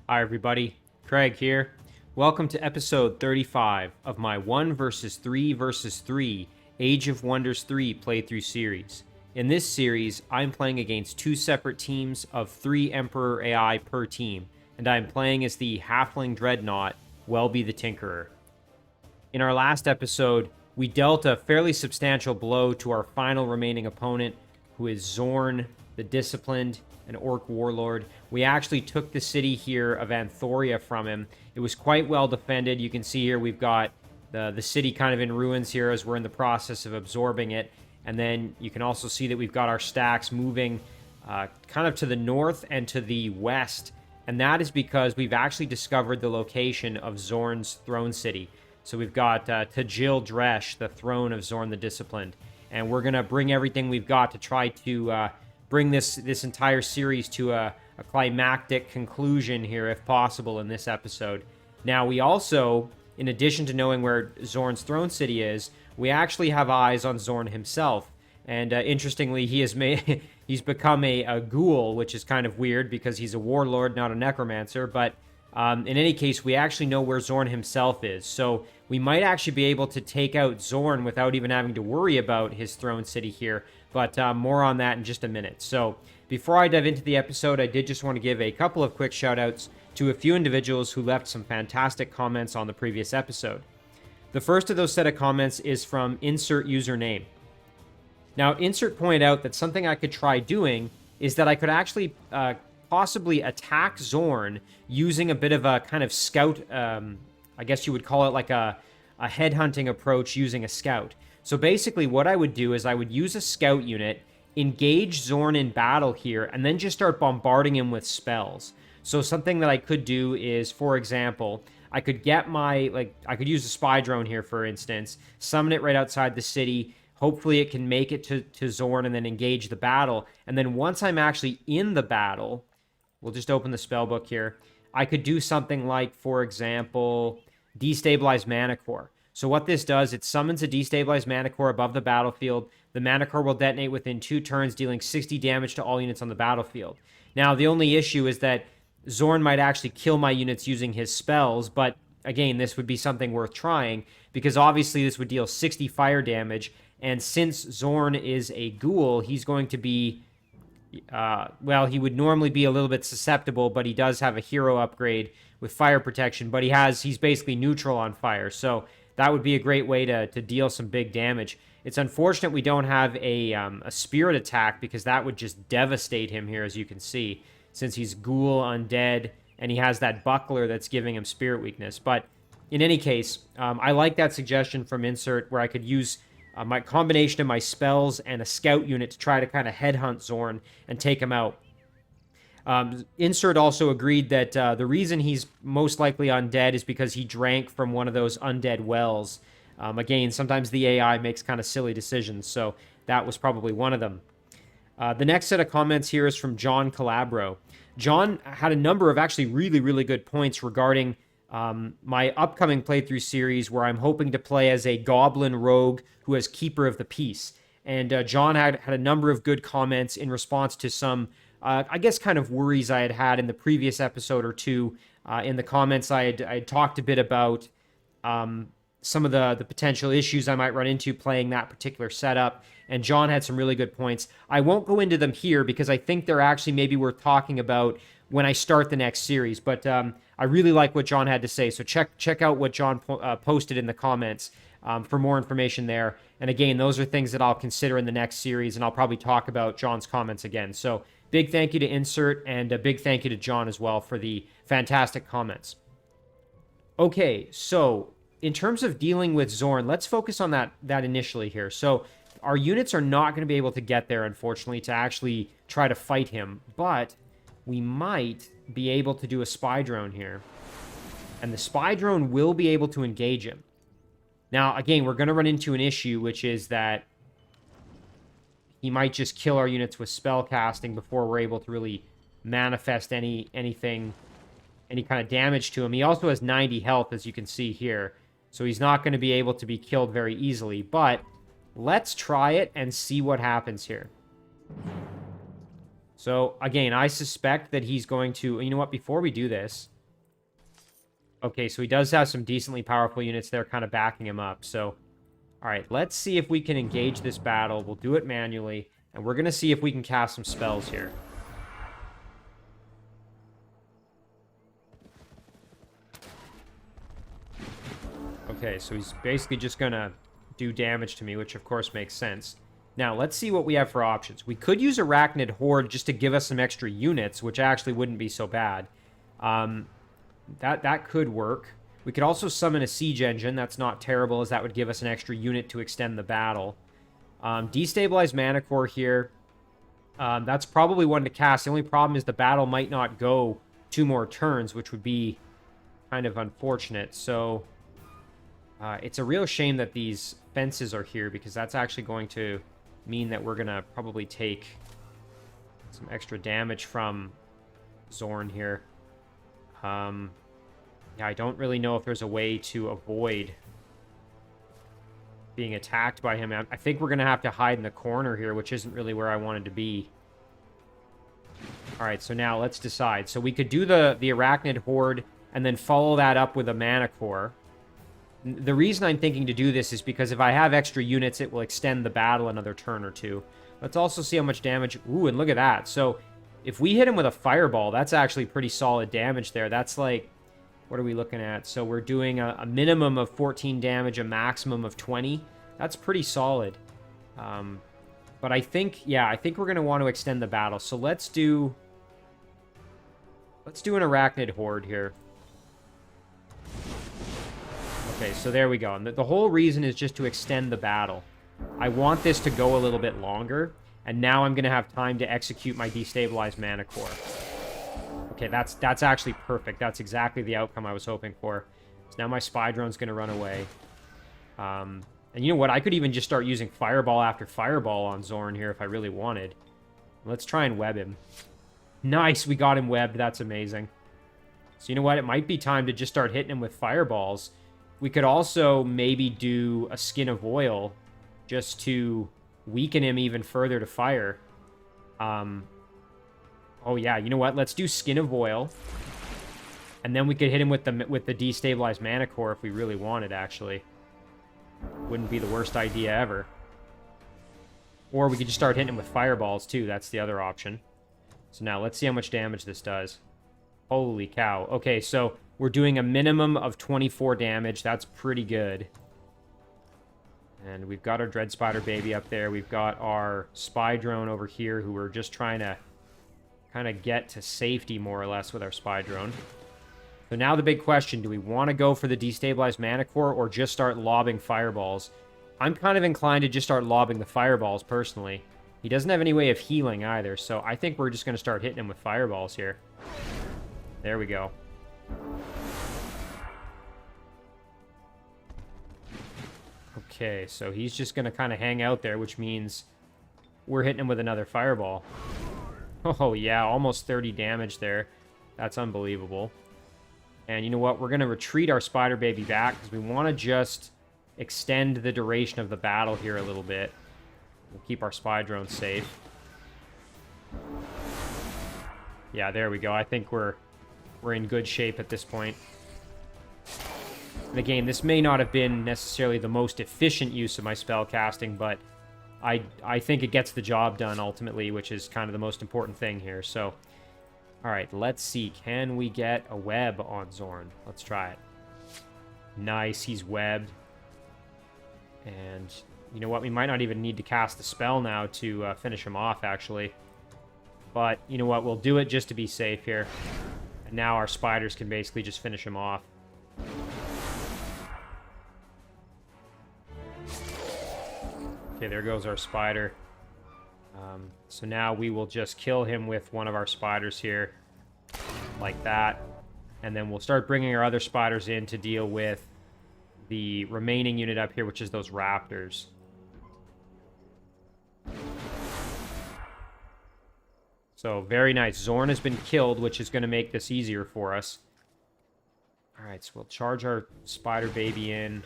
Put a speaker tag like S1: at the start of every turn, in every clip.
S1: Hi everybody, Craig here. Welcome to episode 35 of my 1 versus 3 versus 3 Age of Wonders 3 playthrough series. In this series, I'm playing against two separate teams of 3 Emperor AI per team, and I'm playing as the Halfling Dreadnought, Welby the Tinkerer. In our last episode, we dealt a fairly substantial blow to our final remaining opponent, who is Xorn the Disciplined, an orc warlord. We actually took the city here of Anthoria from him. It was quite well defended. You can see here we've got the city kind of in ruins here as we're in the process of absorbing it. And then you can also see that we've got our stacks moving kind of to the north and to the west. And that is because we've actually discovered the location of Xorn's throne city. So we've got Tajil Dresh, the throne of Xorn the Disciplined. And we're going to bring everything we've got to try to bring this entire series to a climactic conclusion here, if possible, in this episode. Now, we also, in addition to knowing where Xorn's throne city is, we actually have eyes on Xorn himself. And interestingly, he's become a ghoul, which is kind of weird because he's a warlord, not a necromancer. But in any case, we actually know where Xorn himself is. So we might actually be able to take out Xorn without even having to worry about his throne city here. But more on that in just a minute. So before I dive into the episode, I did just want to give a couple of quick shout outs to a few individuals who left some fantastic comments on the previous episode. The first of those set of comments is from Insert Username. Now, Insert pointed out that something I could try doing is that I could actually possibly attack Xorn using a bit of a kind of scout, I guess you would call it like a headhunting approach using a scout. So basically what I would do is I would use a scout unit, engage Xorn in battle here, and then just start bombarding him with spells. So something that I could do is, for example, I could get I could use a spy drone here, for instance, summon it right outside the city. Hopefully it can make it to Xorn and then engage the battle. And then once I'm actually in the battle, we'll just open the spell book here. I could do something like, for example, Destabilize Mana Core. So what this does, it summons a Destabilized Mana Core above the battlefield. The Mana Core will detonate within 2 turns, dealing 60 damage to all units on the battlefield. Now, the only issue is that Xorn might actually kill my units using his spells, but again, this would be something worth trying, because obviously this would deal 60 fire damage, and since Xorn is a ghoul, he's going to be, well, he would normally be a little bit susceptible, but he does have a hero upgrade with fire protection, but he's basically neutral on fire, so that would be a great way to deal some big damage. It's unfortunate we don't have a spirit attack, because that would just devastate him here, as you can see, since he's ghoul, undead, and he has that buckler that's giving him spirit weakness. But in any case, I like that suggestion from Insert, where I could use my combination of my spells and a scout unit to try to kind of headhunt Xorn and take him out. Insert also agreed that the reason he's most likely undead is because he drank from one of those undead wells. Again, sometimes the AI makes kind of silly decisions, so that was probably one of them. The next set of comments here is from John Calabro. John had a number of actually really, really good points regarding my upcoming playthrough series, where I'm hoping to play as a goblin rogue who is Keeper of the Peace. And John had a number of good comments in response to some I guess kind of worries I had in the previous episode or two. In the comments, I had talked a bit about some of the potential issues I might run into playing that particular setup, and John had some really good points. I won't go into them here because I think they're actually maybe worth talking about when I start the next series, but I really like what John had to say, so check out what John posted in the comments for more information there. And again, those are things that I'll consider in the next series, and I'll probably talk about John's comments again. So big thank you to Insert, and a big thank you to John as well for the fantastic comments. Okay, so in terms of dealing with Xorn, let's focus on that initially here. So our units are not going to be able to get there, unfortunately, to actually try to fight him, but we might be able to do a spy drone here, and the spy drone will be able to engage him. Now, again, we're going to run into an issue, which is that he might just kill our units with spell casting before we're able to really manifest any kind of damage to him. He also has 90 health, as you can see here, so he's not going to be able to be killed very easily, but let's try it and see what happens here. So, again, I suspect that he's going to... You know what? Before we do this, Okay, so he does have some decently powerful units there kind of backing him up. So, all right, let's see if we can engage this battle. We'll do it manually, and we're going to see if we can cast some spells here. Okay, so he's basically just going to do damage to me, which of course makes sense. Now, let's see what we have for options. We could use Arachnid Horde just to give us some extra units, which actually wouldn't be so bad. That could work. We could also summon a Siege Engine. That's not terrible, as that would give us an extra unit to extend the battle. Destabilize Mana Core here. That's probably one to cast. The only problem is the battle might not go 2 more turns, which would be kind of unfortunate. So, it's a real shame that these fences are here, because that's actually going to mean that we're going to probably take some extra damage from Xorn here. Yeah, I don't really know if there's a way to avoid being attacked by him. I think we're going to have to hide in the corner here, which isn't really where I wanted to be. All right, so now let's decide. So we could do the Arachnid Horde and then follow that up with a Mana Core. The reason I'm thinking to do this is because if I have extra units, it will extend the battle another turn or 2. Let's also see how much damage... Ooh, and look at that. So if we hit him with a Fireball, that's actually pretty solid damage there. That's like... What are we looking at? So we're doing a minimum of 14 damage, a maximum of 20. That's pretty solid. But I think, yeah, I think we're going to want to extend the battle. So let's do an Arachnid Horde here. Okay, so there we go. And the whole reason is just to extend the battle. I want this to go a little bit longer, and now I'm going to have time to execute my Destabilize Mana Core. Okay, that's actually perfect. That's exactly the outcome I was hoping for. So now my Spy Drone's going to run away. And you know what? I could even just start using Fireball after Fireball on Xorn here if I really wanted. Let's try and web him. Nice, we got him webbed. That's amazing. So you know what? It might be time to just start hitting him with Fireballs. We could also maybe do a Skin of Oil just to weaken him even further to fire. Oh yeah, you know what? Let's do Skin of Oil. And then we could hit him with the Destabilized Mana Core if we really wanted, actually. Wouldn't be the worst idea ever. Or we could just start hitting him with Fireballs, too. That's the other option. So now, let's see how much damage this does. Holy cow. Okay, so we're doing a minimum of 24 damage. That's pretty good. And we've got our Dread Spider baby up there. We've got our Spy Drone over here, who we're just trying to kind of get to safety, more or less, with our Spy Drone. So now the big question, do we want to go for the Destabilized Mana Core or just start lobbing Fireballs? I'm kind of inclined to just start lobbing the Fireballs, personally. He doesn't have any way of healing either, so I think we're just going to start hitting him with Fireballs here. There we go. Okay, so he's just going to kind of hang out there, which means we're hitting him with another Fireball. Oh, yeah, almost 30 damage there. That's unbelievable. And you know what? We're going to retreat our Spider Baby back because we want to just extend the duration of the battle here a little bit. We'll keep our Spy Drone safe. Yeah, there we go. I think we're in good shape at this point. And again, this may not have been necessarily the most efficient use of my spell casting, but I think it gets the job done ultimately, which is kind of the most important thing here. So, all right, let's see. Can we get a web on Xorn? Let's try it. Nice, he's webbed. And you know what? We might not even need to cast the spell now to finish him off, actually. But you know what? We'll do it just to be safe here. And now our spiders can basically just finish him off. Okay, there goes our spider. So now we will just kill him with one of our spiders here. Like that. And then we'll start bringing our other spiders in to deal with the remaining unit up here, which is those raptors. So, very nice. Xorn has been killed, which is going to make this easier for us. Alright, so we'll charge our spider baby in.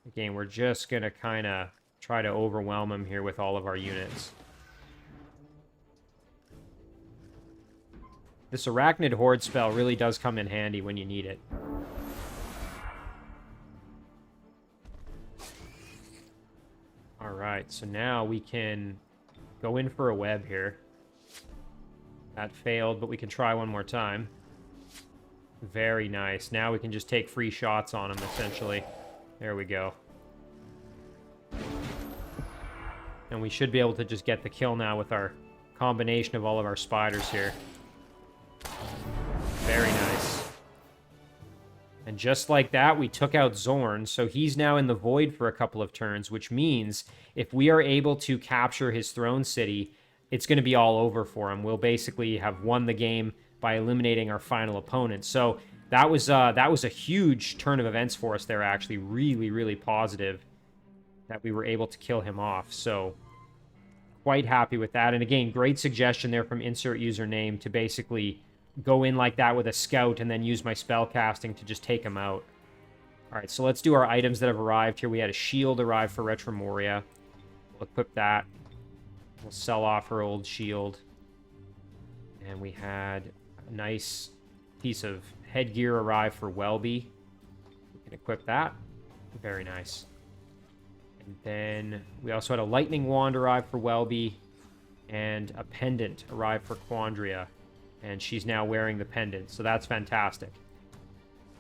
S1: Again, we're just going to kind of try to overwhelm him here with all of our units. This Arachnid Horde spell really does come in handy when you need it. right, so now we can go in for a web here. That failed, but we can try one more time. Very nice. Now we can just take free shots on him, essentially. There we go. And we should be able to just get the kill now with our combination of all of our spiders here. Very nice. And just like that, we took out Xorn, so he's now in the void for a couple of turns, which means if we are able to capture his throne city, it's going to be all over for him. We'll basically have won the game by eliminating our final opponent. So that was a huge turn of events for us there, actually. Really, really positive that we were able to kill him off. So quite happy with that. And again, great suggestion there from insert username to basically go in like that with a scout and then use my spell casting to just take him out. All right, so let's do our items that have arrived here. We had a shield arrive for Retromoria. We'll equip that. We'll sell off her old shield. And we had a nice piece of headgear arrive for Welby. We can equip that. Very nice. And then we also had a lightning wand arrive for Welby. And a pendant arrive for Quandria. And she's now wearing the pendant, so that's fantastic.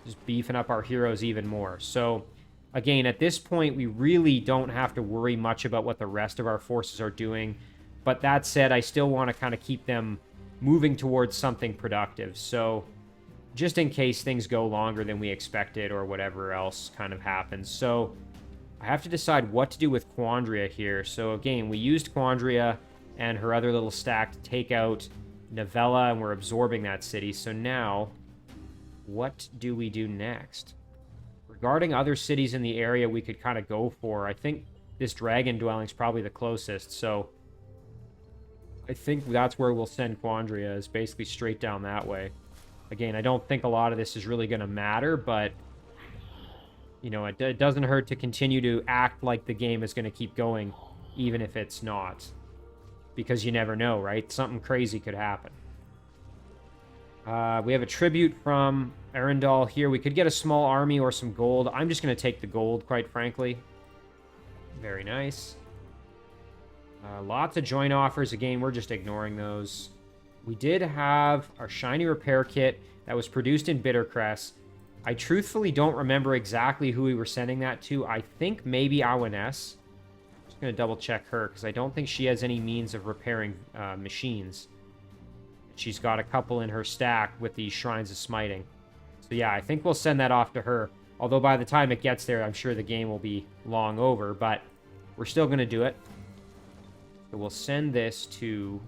S1: Just beefing up our heroes even more. So, again, at this point, we really don't have to worry much about what the rest of our forces are doing. But that said, I still want to kind of keep them moving towards something productive. So, just in case things go longer than we expected or whatever else kind of happens. So, I have to decide what to do with Quandria here. So, again, we used Quandria and her other little stack to take out Novella, and we're absorbing that city. So now, what do we do next? Regarding other cities in the area we could kind of go for, I think this dragon dwelling's probably the closest, so I think that's where we'll send Quandria, is basically straight down that way. Again, I don't think a lot of this is really going to matter, but you know, it doesn't hurt to continue to act like the game is going to keep going, even if it's not. Because you never know, right? Something crazy could happen. We have a tribute from Arendelle here. We could get a small army or some gold. I'm just going to take the gold, quite frankly. Very nice. Lots of joint offers. Again, we're just ignoring those. We did have our shiny repair kit that was produced in Bittercrest. I truthfully don't remember exactly who we were sending that to. I think maybe Awaness. Going to double check her because I don't think she has any means of repairing machines. She's got a couple in her stack with these Shrines of Smiting. So yeah, I think we'll send that off to her. Although by the time it gets there, I'm sure the game will be long over, but we're still going to do it. So we'll send this to...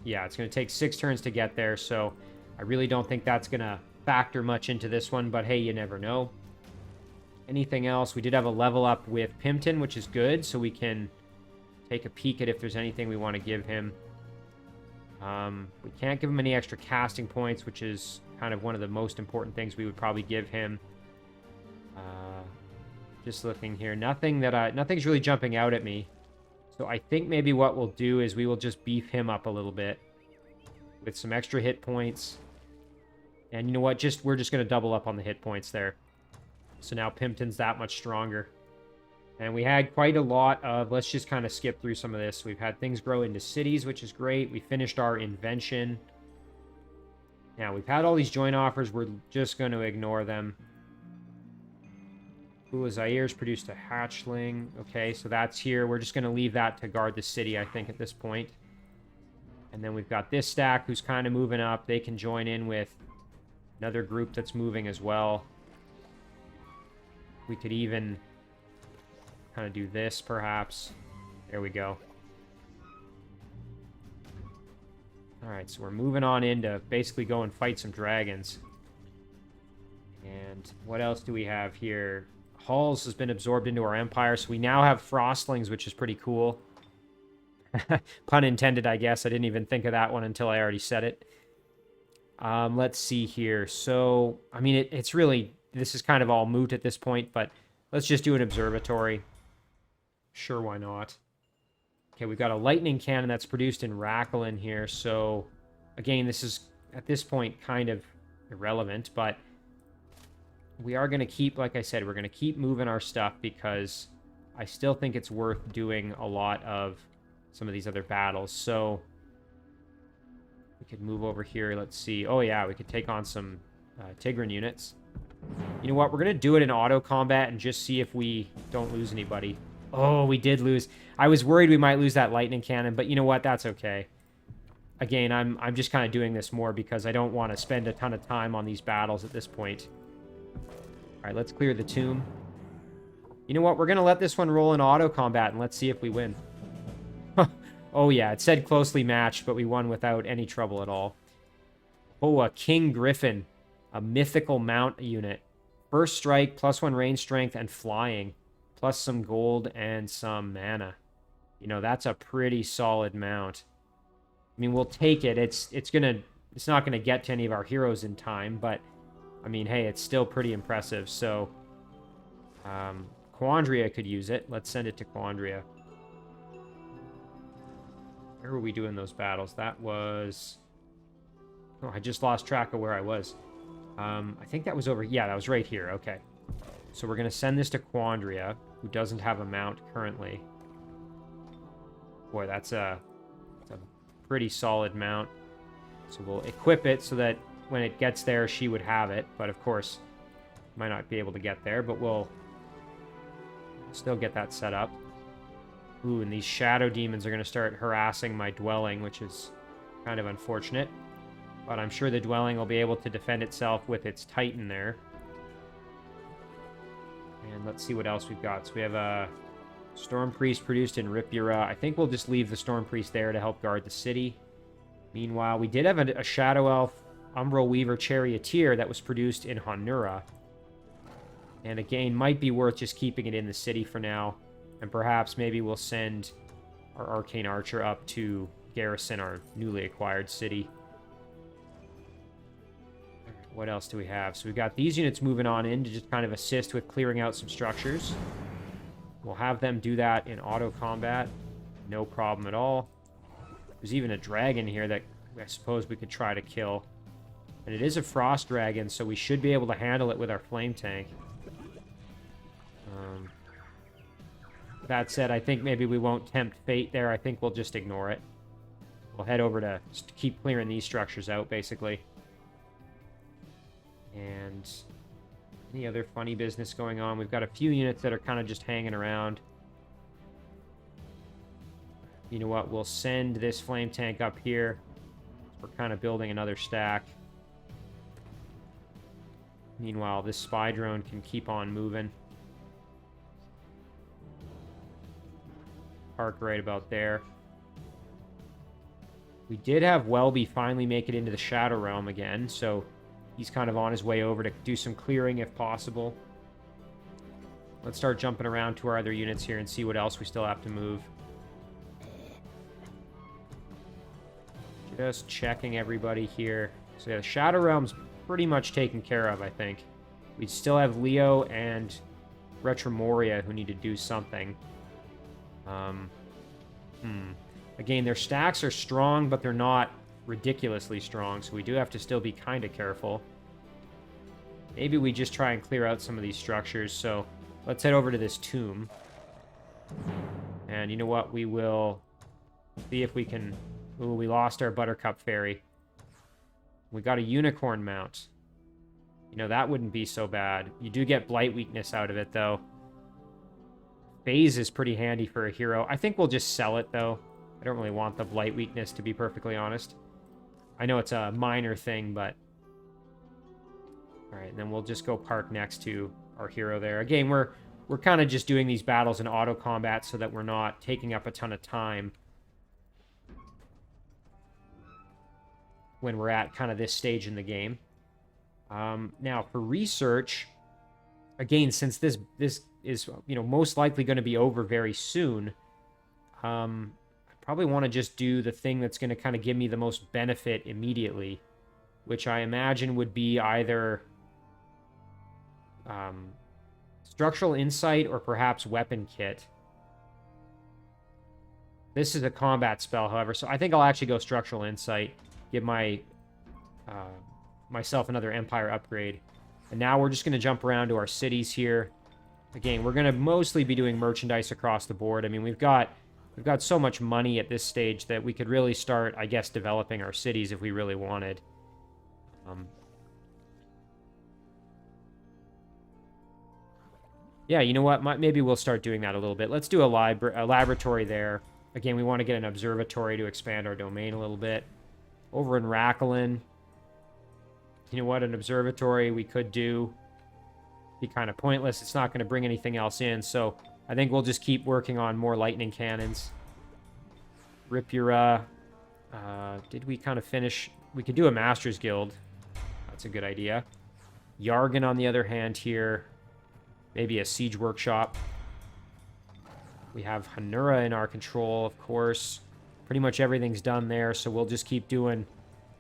S1: Yeah, it's going to take 6 turns to get there, so I really don't think that's going to factor much into this one, but hey, you never know. Anything else? We did have a level up with Pimpton, which is good, so we can take a peek at if there's anything we want to give him. We can't give him any extra casting points, which is kind of one of the most important things we would probably give him. Just looking here, nothing's really jumping out at me. So I think maybe what we'll do is we will just beef him up a little bit with some extra hit points. And you know what? We're just going to double up on the hit points there. So now Pimpton's that much stronger. And we had quite a lot of... Let's just kind of skip through some of this. We've had things grow into cities, which is great. We finished our invention. Now, we've had all these joint offers. We're just going to ignore them. Kula Zaire's produced a hatchling. Okay, so that's here. We're just going to leave that to guard the city, I think, at this point. And then we've got this stack who's kind of moving up. They can join in with another group that's moving as well. We could even kind of do this, perhaps. There we go. Alright, so we're moving on in to basically go and fight some dragons. And what else do we have here? Halls has been absorbed into our empire, so we now have frostlings, which is pretty cool. Pun intended, I guess. I didn't even think of that one until I already said it. Let's see here. So, I mean, it's really... This is kind of all moot at this point, but let's just do an observatory. Sure, why not? Okay, we've got a lightning cannon that's produced in Rakhalin here, so... Again, this is, at this point, kind of irrelevant, but... We are going to keep, like I said, we're going to keep moving our stuff because I still think it's worth doing a lot of some of these other battles. So we could move over here. Let's see. Oh, yeah, we could take on some Tigran units. You know what? We're going to do it in auto combat and just see if we don't lose anybody. Oh, we did lose. I was worried we might lose that lightning cannon, but you know what? That's okay. Again, I'm just kind of doing this more because I don't want to spend a ton of time on these battles at this point. All right, let's clear the tomb. You know what? We're going to let this one roll in auto combat, and let's see if we win. Oh, yeah. It said closely matched, but we won without any trouble at all. Oh, a King Griffin. A mythical mount unit. First strike, +1 range strength, and flying. Plus some gold and some mana. You know, that's a pretty solid mount. I mean, we'll take it. It's not gonna get to any of our heroes in time, but I mean, hey, it's still pretty impressive. So, Quandria could use it. Let's send it to Quandria. Where were we doing those battles? That was... Oh, I just lost track of where I was. I think that was over... Yeah, that was right here. Okay. So we're going to send this to Quandria, who doesn't have a mount currently. Boy, that's a pretty solid mount. So we'll equip it so that when it gets there, she would have it. But of course, might not be able to get there, but we'll still get that set up. Ooh, and these shadow demons are going to start harassing my dwelling, which is kind of unfortunate. But I'm sure the dwelling will be able to defend itself with its Titan there. And let's see what else we've got. So we have a Storm Priest produced in Ripura. I think we'll just leave the Storm Priest there to help guard the city. Meanwhile, we did have a Shadow Elf Umbral Weaver Charioteer that was produced in Honura. And again, might be worth just keeping it in the city for now. And perhaps maybe we'll send our Arcane Archer up to garrison our newly acquired city. What else do we have? So we've got these units moving on in to just kind of assist with clearing out some structures. We'll have them do that in auto combat. No problem at all. There's even a dragon here that I suppose we could try to kill. And it is a frost dragon, so we should be able to handle it with our flame tank. That said, I think maybe we won't tempt fate there. I think we'll just ignore it. We'll head over to just keep clearing these structures out, basically. And any other funny business going on? We've got a few units that are kind of just hanging around. You know what? We'll send this flame tank up here. We're kind of building another stack. Meanwhile, this spy drone can keep on moving. Park right about there. We did have Welby finally make it into the Shadow Realm again, so he's kind of on his way over to do some clearing if possible. Let's start jumping around to our other units here and see what else we still have to move. Just checking everybody here. So yeah, the Shadow Realm's pretty much taken care of, I think. We still have Leo and Retromoria who need to do something. Again, their stacks are strong, but they're not ridiculously strong, so we do have to still be kind of careful. Maybe we just try and clear out some of these structures, so let's head over to this tomb. And you know what? We will see if we can... Ooh, we lost our Buttercup Fairy. We got a Unicorn mount. You know, that wouldn't be so bad. You do get Blight weakness out of it, though. Phase is pretty handy for a hero. I think we'll just sell it, though. I don't really want the Blight weakness, to be perfectly honest. I know it's a minor thing, but... Alright, and then we'll just go park next to our hero there. Again, we're kind of just doing these battles in auto combat so that we're not taking up a ton of time when we're at kind of this stage in the game. Now, for research, again, since this is, you know, most likely going to be over very soon, I probably want to just do the thing that's going to kind of give me the most benefit immediately, which I imagine would be either structural insight or perhaps weapon kit. This is a combat spell, however, so I think I'll actually go structural insight, give my myself another Empire upgrade. And now we're just going to jump around to our cities here. Again, we're going to mostly be doing merchandise across the board. I mean, we've got so much money at this stage that we could really start, I guess, developing our cities if we really wanted. Yeah, you know what? Maybe we'll start doing that a little bit. Let's do a laboratory there. Again, we want to get an observatory to expand our domain a little bit. Over in Rakhalin, you know what? An observatory we could do. Be kind of pointless. It's not going to bring anything else in, so I think we'll just keep working on more lightning cannons. Ripura. Did we kind of finish? We could do a Master's Guild. That's a good idea. Yargan, on the other hand, here. Maybe a Siege Workshop. We have Hanura in our control, of course. Pretty much everything's done there, so we'll just keep doing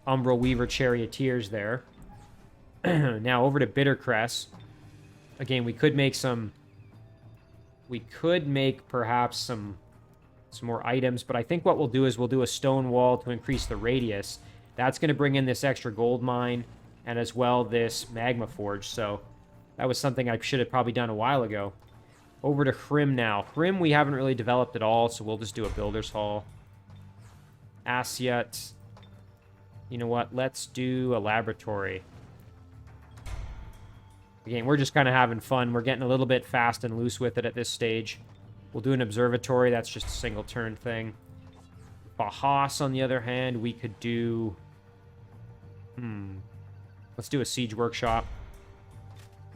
S1: Umbral Weaver Charioteers there. Now over to Bittercrest. Again, we could make some... We could make perhaps some more items, but I think what we'll do is we'll do a stone wall to increase the radius. That's going to bring in this extra gold mine, and as well this magma forge, so... That was something I should have probably done a while ago. Over to Hrim now. Hrim we haven't really developed at all, so we'll just do a Builder's Hall. Asyut. You know what? Let's do a laboratory. Again, we're just kind of having fun. We're getting a little bit fast and loose with it at this stage. We'll do an observatory. That's just a single turn thing. Bahas, on the other hand, we could do... Let's do a Siege Workshop.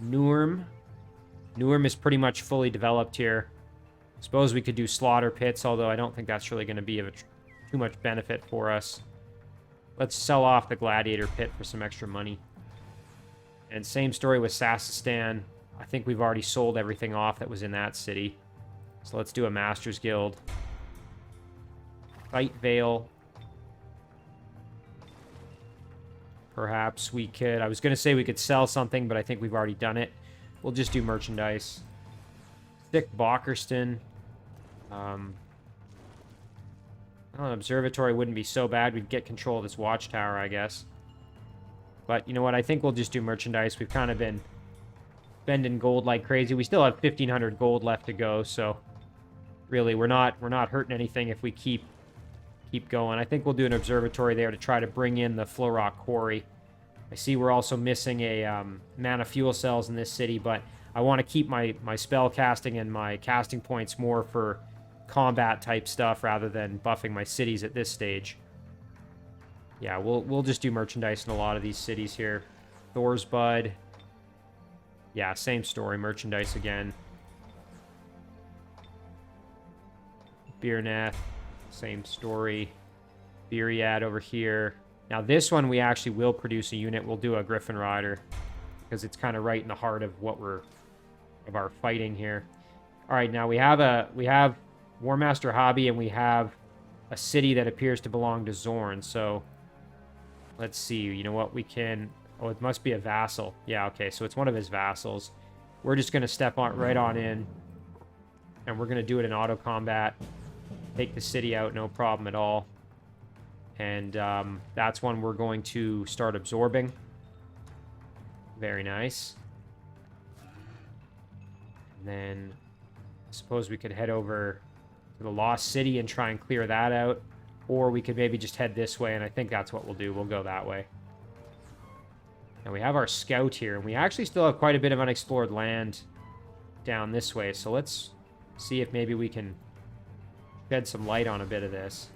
S1: Nurm. Nurm is pretty much fully developed here. Suppose we could do Slaughter Pits, although I don't think that's really going to be of too much benefit for us. Let's sell off the Gladiator Pit for some extra money. And same story with Sassistan. I think we've already sold everything off that was in that city. So let's do a Master's Guild. Fight Vale. Perhaps we could... I was going to say we could sell something, but I think we've already done it. We'll just do merchandise. Stick Bockerston. Well, an observatory wouldn't be so bad. We'd get control of this watchtower, I guess. But you know what? I think we'll just do merchandise. We've kind of been spending gold like crazy. We still have 1,500 gold left to go, so really we're not hurting anything if we keep going. I think we'll do an observatory there to try to bring in the Flowrock Quarry. I see we're also missing a mana fuel cells in this city, but I want to keep my spell casting and my casting points more for combat type stuff rather than buffing my cities at this stage. Yeah, we'll just do merchandise in a lot of these cities here. Thor's Bud. Yeah, same story. Merchandise again. Beerneth. Same story. Biriad over here. Now this one we actually will produce a unit. We'll do a Griffin Rider because it's kind of right in the heart of of our fighting here. All right, now we have War Master Hobby and we have a city that appears to belong to Xorn. So let's see. You know what we can? Oh, it must be a vassal. Yeah, okay. So it's one of his vassals. We're just going to step right on in, and we're going to do it in auto combat. Take the city out, no problem at all. And that's when we're going to start absorbing. Very nice. And then I suppose we could head over to the Lost City and try and clear that out. Or we could maybe just head this way, and I think that's what we'll do. We'll go that way. And we have our scout here, and we actually still have quite a bit of unexplored land down this way. So let's see if maybe we can shed some light on a bit of this.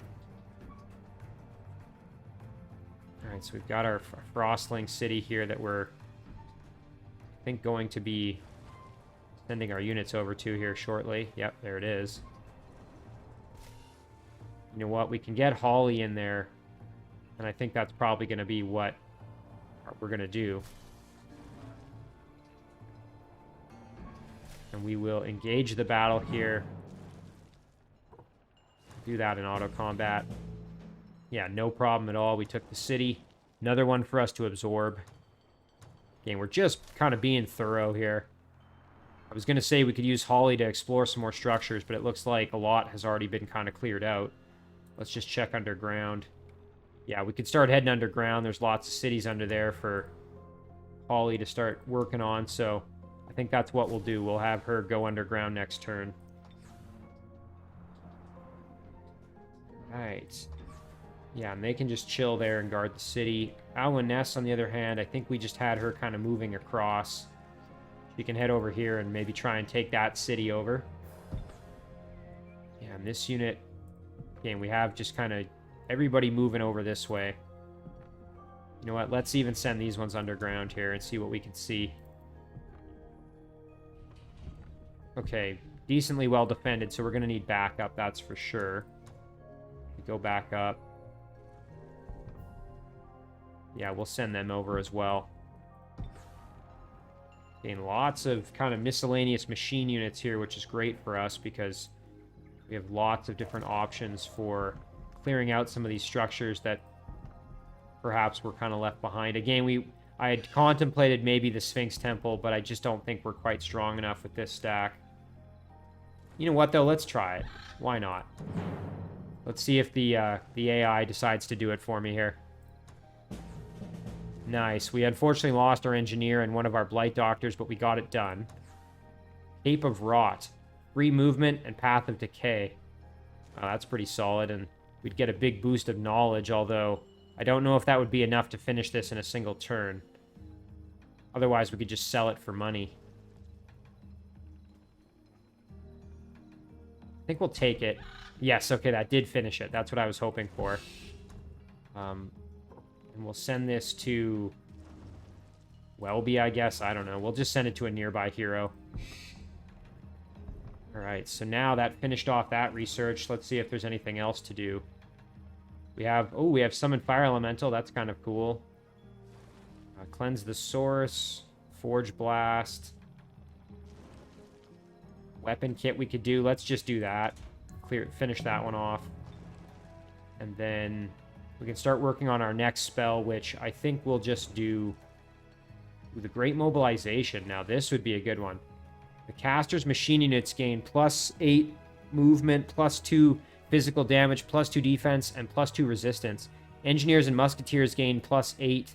S1: Alright, so we've got our Frostling City here that we're, I think, going to be sending our units over to here shortly. Yep, there it is. You know what? We can get Holly in there, and I think that's probably going to be what we're going to do. And we will engage the battle here. Do that in auto combat. Yeah, no problem at all. We took the city. Another one for us to absorb. Again, we're just kind of being thorough here. I was going to say we could use Holly to explore some more structures, but it looks like a lot has already been kind of cleared out. Let's just check underground. Yeah, we could start heading underground. There's lots of cities under there for Holly to start working on, so I think that's what we'll do. We'll have her go underground next turn. Right. Yeah, and they can just chill there and guard the city. Alwyn Ness, on the other hand, I think we just had her kind of moving across. She can head over here and maybe try and take that city over. Yeah, and this unit, again, we have just kind of everybody moving over this way. You know what? Let's even send these ones underground here and see what we can see. Okay, decently well defended, so we're going to need backup, that's for sure. We go back up. Yeah, we'll send them over as well. Again, lots of kind of miscellaneous machine units here, which is great for us because we have lots of different options for clearing out some of these structures that perhaps were kind of left behind. Again, I had contemplated maybe the Sphinx Temple, but I just don't think we're quite strong enough with this stack. You know what, though? Let's try it. Why not? Let's see if the AI decides to do it for me here. Nice. We unfortunately lost our engineer and one of our Blight Doctors, but we got it done. Cape of Rot. Free movement and Path of Decay. That's pretty solid, and we'd get a big boost of knowledge, although I don't know if that would be enough to finish this in a single turn. Otherwise, we could just sell it for money. I think we'll take it. Yes, okay, that did finish it. That's what I was hoping for. And we'll send this to Welby, I guess. I don't know. We'll just send it to a nearby hero. Alright, so now that finished off that research. Let's see if there's anything else to do. We have... Oh, we have Summon Fire Elemental. That's kind of cool. Cleanse the Source. Forge Blast. Weapon kit we could do. Let's just do that. Finish that one off. And then... we can start working on our next spell, which I think we'll just do the Great Mobilization. Now, this would be a good one. The caster's machine units gain +8 movement, +2 physical damage, +2 defense, and +2 resistance. Engineers and musketeers gain +8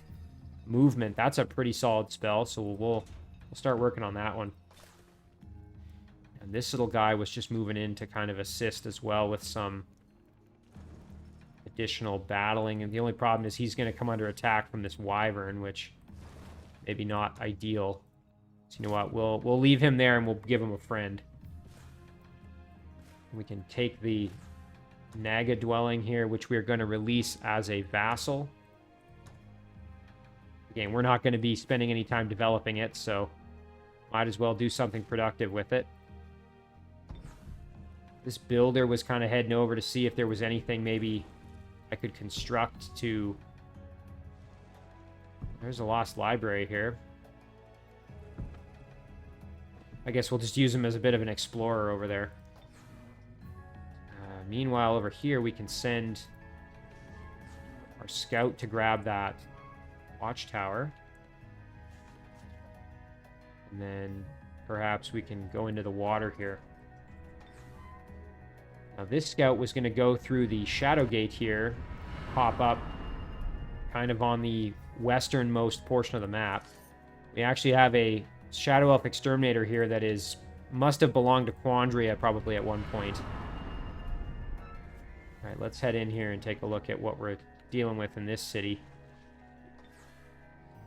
S1: movement. That's a pretty solid spell, so we'll start working on that one. And this little guy was just moving in to kind of assist as well with some additional battling, and the only problem is he's going to come under attack from this wyvern, which maybe not ideal. So you know what, we'll leave him there and we'll give him a friend. We can take the Naga dwelling here, which we're going to release as a vassal. Again, we're not going to be spending any time developing it, so might as well do something productive with it. This builder was kind of heading over to see if there was anything maybe I could construct to... There's a lost library here. I guess we'll just use him as a bit of an explorer over there. Meanwhile, over here, we can send our scout to grab that watchtower. And then perhaps we can go into the water here. Now, this scout was going to go through the Shadow Gate here, pop up kind of on the westernmost portion of the map. We actually have a Shadow Elf Exterminator here that must have belonged to Quandria probably at one point. Alright, let's head in here and take a look at what we're dealing with in this city.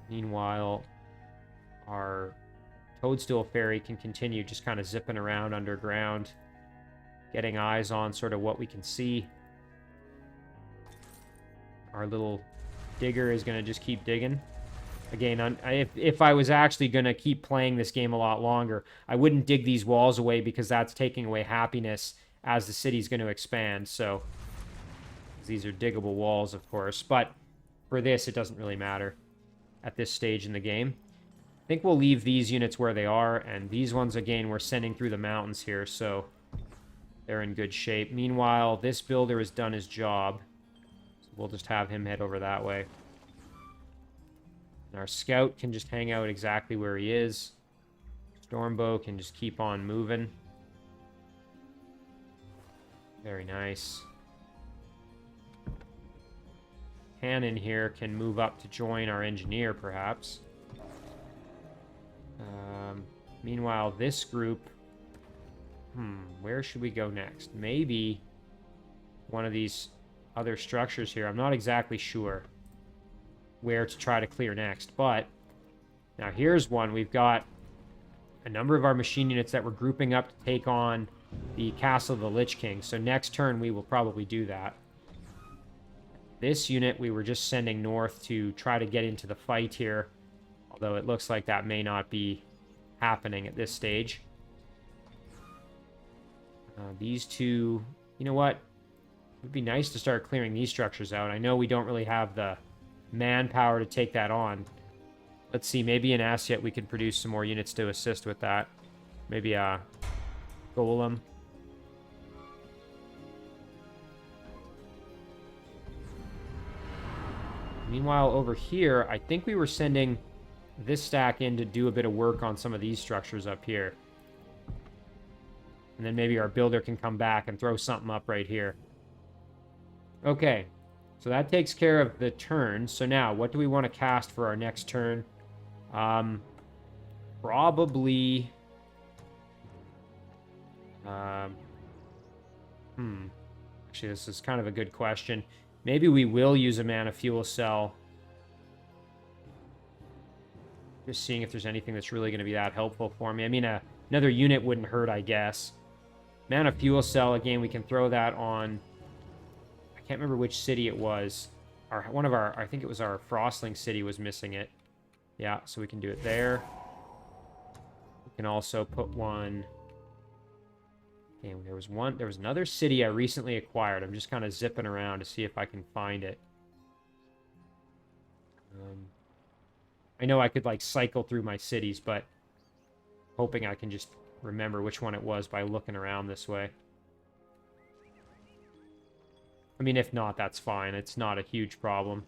S1: Meanwhile, our Toadstool Fairy can continue just kind of zipping around underground, getting eyes on sort of what we can see. Our little digger is going to just keep digging. Again, if I was actually going to keep playing this game a lot longer, I wouldn't dig these walls away because that's taking away happiness as the city's going to expand. So these are diggable walls, of course. But for this, it doesn't really matter at this stage in the game. I think we'll leave these units where they are. And these ones, again, we're sending through the mountains here. So they're in good shape. Meanwhile, this builder has done his job. So we'll just have him head over that way. And our scout can just hang out exactly where he is. Stormbow can just keep on moving. Very nice. Cannon here can move up to join our engineer, perhaps. Meanwhile, this group... where should we go next? Maybe one of these other structures here. I'm not exactly sure where to try to clear next, but now here's one. We've got a number of our machine units that we're grouping up to take on the Castle of the Lich King, so next turn we will probably do that. This unit we were just sending north to try to get into the fight here, although it looks like that may not be happening at this stage. These two, you know what? It would be nice to start clearing these structures out. I know we don't really have the manpower to take that on. Let's see, maybe in Asset we can produce some more units to assist with that. Maybe a Golem. Meanwhile, over here, I think we were sending this stack in to do a bit of work on some of these structures up here. And then maybe our builder can come back and throw something up right here. Okay, so that takes care of the turn. So now, what do we want to cast for our next turn? Probably... Actually, this is kind of a good question. Maybe we will use a mana fuel cell. Just seeing if there's anything that's really going to be that helpful for me. I mean, another unit wouldn't hurt, I guess. Mana fuel cell, again, we can throw that on... I can't remember which city it was. One of our... I think it was our Frostling city was missing it. Yeah, so we can do it there. We can also put one... Okay, there was another city I recently acquired. I'm just kind of zipping around to see if I can find it. I know I could, like, cycle through my cities, but hoping I can just remember which one it was by looking around this way. I mean, if not, that's fine. It's not a huge problem.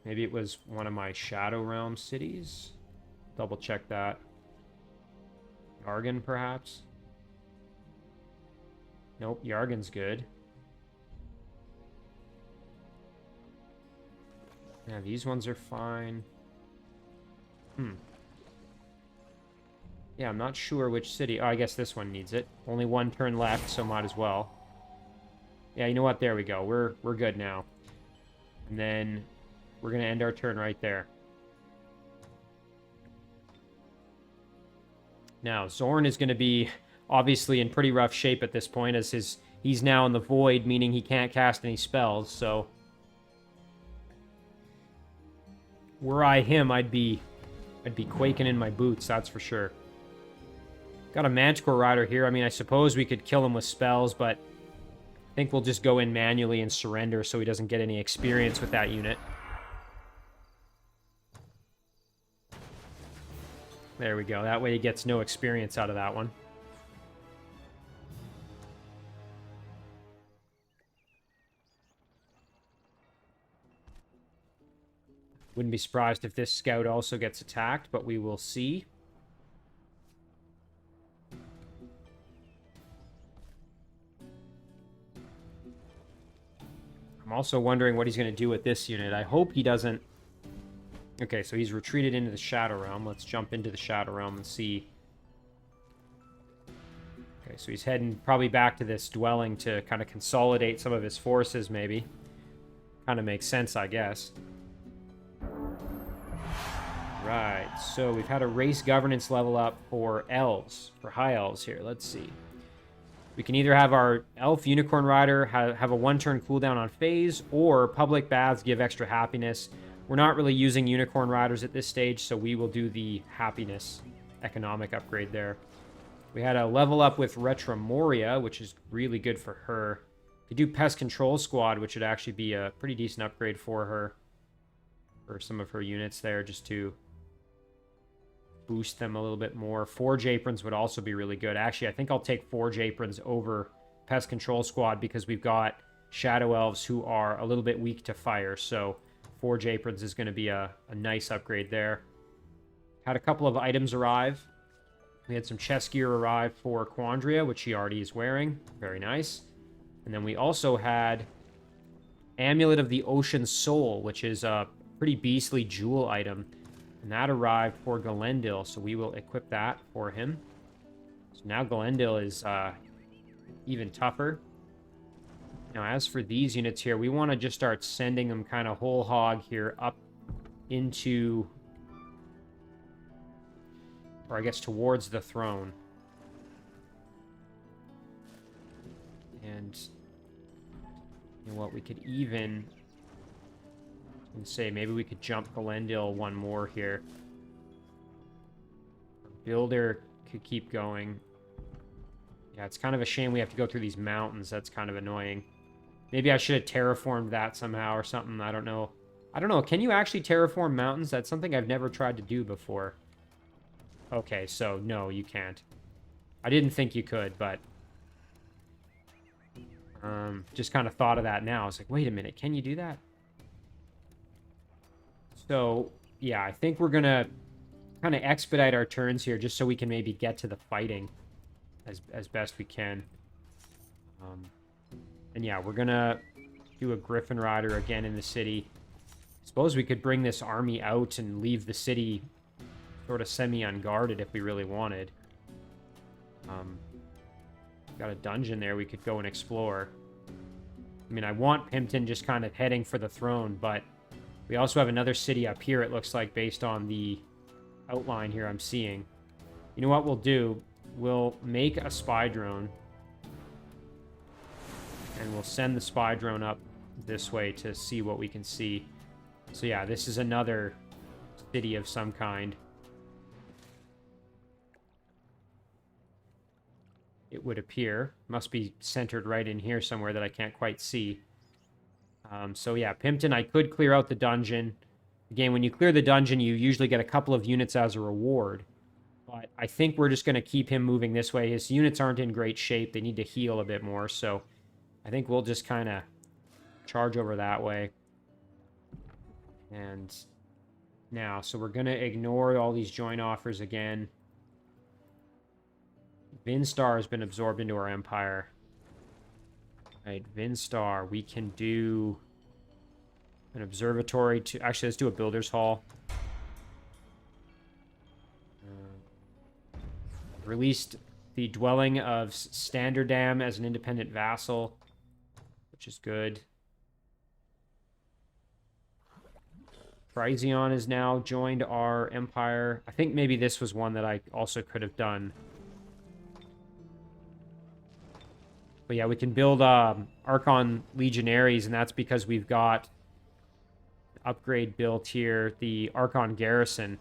S1: Maybe it was one of my Shadow Realm cities? Double check that. Yargan, perhaps? Nope, Yargan's good. Yeah, these ones are fine. Yeah, I'm not sure which city. Oh, I guess this one needs it. Only one turn left, so might as well. Yeah, you know what? There we go. We're good now. And then we're going to end our turn right there. Now, Xorn is going to be obviously in pretty rough shape at this point, as he's now in the void, meaning he can't cast any spells, so... Were I him, I'd be quaking in my boots, that's for sure. Got a Manticore Rider here. I mean, I suppose we could kill him with spells, but I think we'll just go in manually and surrender so he doesn't get any experience with that unit. There we go. That way he gets no experience out of that one. Wouldn't be surprised if this scout also gets attacked, but we will see. I'm also wondering what he's going to do with this unit. I hope he doesn't... Okay, so he's retreated into the Shadow Realm. Let's jump into the Shadow Realm and see. Okay, so he's heading probably back to this dwelling to kind of consolidate some of his forces, maybe. Kind of makes sense, I guess. Right, so we've had a race governance level up for elves, for high elves here. Let's see. We can either have our elf unicorn rider have a one-turn cooldown on phase, or public baths give extra happiness. We're not really using unicorn riders at this stage, so we will do the happiness economic upgrade there. We had a level up with Retromoria, which is really good for her. We do Pest Control Squad, which would actually be a pretty decent upgrade for her. For some of her units there, just to boost them a little bit more. Forge Aprons would also be really good. Actually, I think I'll take Forge Aprons over Pest Control Squad because we've got Shadow Elves who are a little bit weak to fire, so Forge Aprons is going to be a nice upgrade there. Had a couple of items arrive. We had some chest gear arrive for Quandria, which she already is wearing. Very nice. And then we also had Amulet of the Ocean Soul, which is a pretty beastly jewel item. And that arrived for Galendil, so we will equip that for him. So now Galendil is even tougher. Now, as for these units here, we want to just start sending them kind of whole hog here up into, or I guess towards the throne. And you know what, we could even say maybe we could jump Galendil one more here. Builder could keep going. Yeah, it's kind of a shame we have to go through these mountains. That's kind of annoying. Maybe I should have terraformed that somehow or something. I don't know. I don't know. Can you actually terraform mountains? That's something I've never tried to do before. Okay, so no, you can't. I didn't think you could, but just kind of thought of that now. I was like, wait a minute, can you do that? So, yeah, I think we're going to kind of expedite our turns here just so we can maybe get to the fighting as best we can. And yeah, we're going to do a Griffin Rider again in the city. I suppose we could bring this army out and leave the city sort of semi-unguarded if we really wanted. Got a dungeon there we could go and explore. I mean, I want Pimpton just kind of heading for the throne, but we also have another city up here, it looks like, based on the outline here I'm seeing. You know what we'll do? We'll make a spy drone. And we'll send the spy drone up this way to see what we can see. So yeah, this is another city of some kind. It would appear. Must be centered right in here somewhere that I can't quite see. So yeah, Pimpton, I could clear out the dungeon. Again, when you clear the dungeon, you usually get a couple of units as a reward. But I think we're just going to keep him moving this way. His units aren't in great shape. They need to heal a bit more. So I think we'll just kind of charge over that way. And now, so we're going to ignore all these joint offers again. Vinstar has been absorbed into our empire. Right, Vinstar, we can do an observatory to... Actually, let's do a builder's hall. Released the dwelling of Standardam as an independent vassal, which is good. Phryzion has now joined our empire. I think maybe this was one that I also could have done. But yeah, we can build Archon Legionaries, and that's because we've got upgrade built here, the Archon Garrison.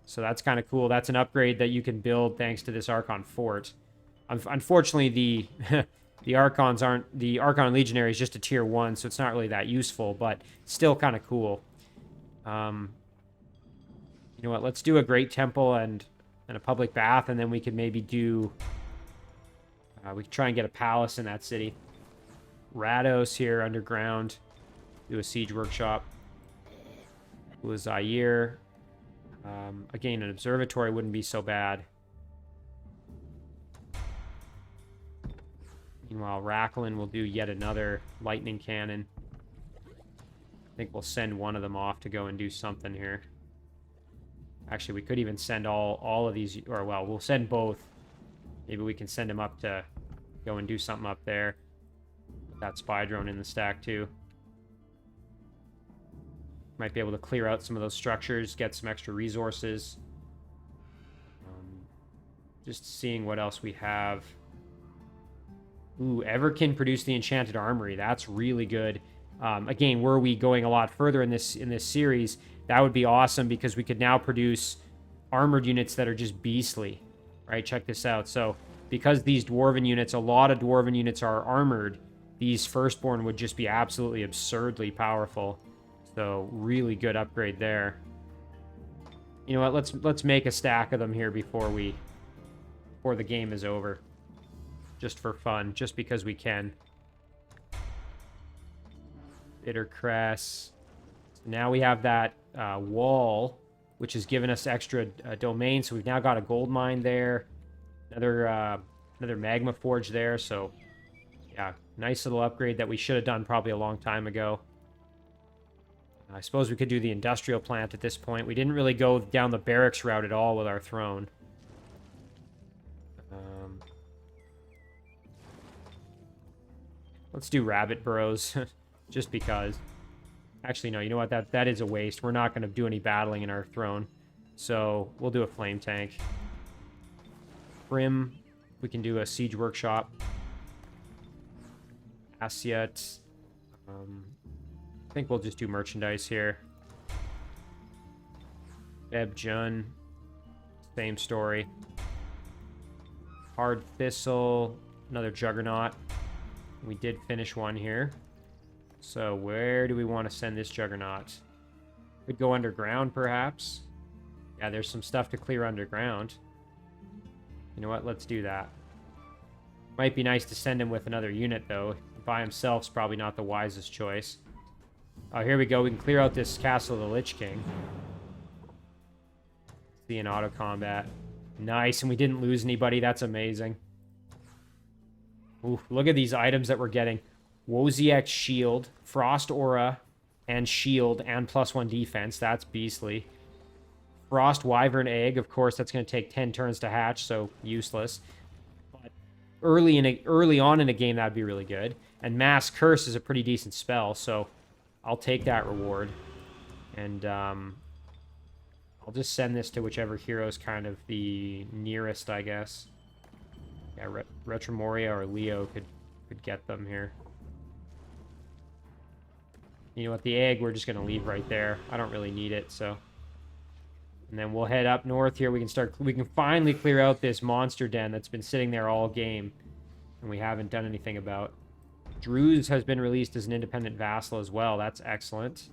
S1: So that's kind of cool. That's an upgrade that you can build thanks to this Archon Fort. Unfortunately, the the Archons aren't... The Archon Legionary is just a tier 1, so it's not really that useful, but still kind of cool. You know what? Let's do a Great Temple and a public bath, and then we could maybe do... we can try and get a palace in that city. Rados here underground. Do a siege workshop. Zaire. Again, an observatory wouldn't be so bad. Meanwhile, Racklin will do yet another lightning cannon. I think we'll send one of them off to go and do something here. Actually, we could even send all of these, or well, we'll send both. Maybe we can send him up to go and do something up there. Put that spy drone in the stack too. Might be able to clear out some of those structures, get some extra resources. Just seeing what else we have. Ooh, Everkin produced the Enchanted Armory. That's really good. Again, were we going a lot further in this series, that would be awesome because we could now produce armored units that are just beastly. Right, check this out. So, because these Dwarven units, a lot of Dwarven units are armored, these Firstborn would just be absolutely absurdly powerful. So, really good upgrade there. You know what, let's make a stack of them here before the game is over. Just for fun, just because we can. Bittercress. So now we have that wall, which has given us extra domain. So we've now got a gold mine there. Another magma forge there. So yeah, nice little upgrade that we should have done probably a long time ago. I suppose we could do the industrial plant at this point. We didn't really go down the barracks route at all with our throne. Let's do rabbit burrows, just because. Actually, no, you know what? That is a waste. We're not going to do any battling in our throne. So we'll do a flame tank. Prim, we can do a siege workshop. Asyut. I think we'll just do merchandise here. Beb Jun. Same story. Hard Thistle. Another Juggernaut. We did finish one here. So where do we want to send this Juggernaut? Could go underground, perhaps. Yeah, there's some stuff to clear underground. You know what? Let's do that. Might be nice to send him with another unit, though. By himself's probably not the wisest choice. Oh, here we go. We can clear out this Castle of the Lich King. See an auto combat. Nice, and we didn't lose anybody. That's amazing. Ooh, look at these items that we're getting. Wozniak's Shield, Frost Aura, and Shield, and +1 defense. That's beastly. Frost Wyvern Egg, of course, that's going to take 10 turns to hatch, so useless. But early on in a game, that'd be really good. And Mass Curse is a pretty decent spell, so I'll take that reward. And I'll just send this to whichever hero's kind of the nearest, I guess. Yeah, Retromoria or Leo could get them here. You know what, the egg we're just going to leave right there. I don't really need it, so. And then we'll head up north here. We can finally clear out this monster den that's been sitting there all game, and we haven't done anything about. Druze has been released as an independent vassal as well. That's excellent.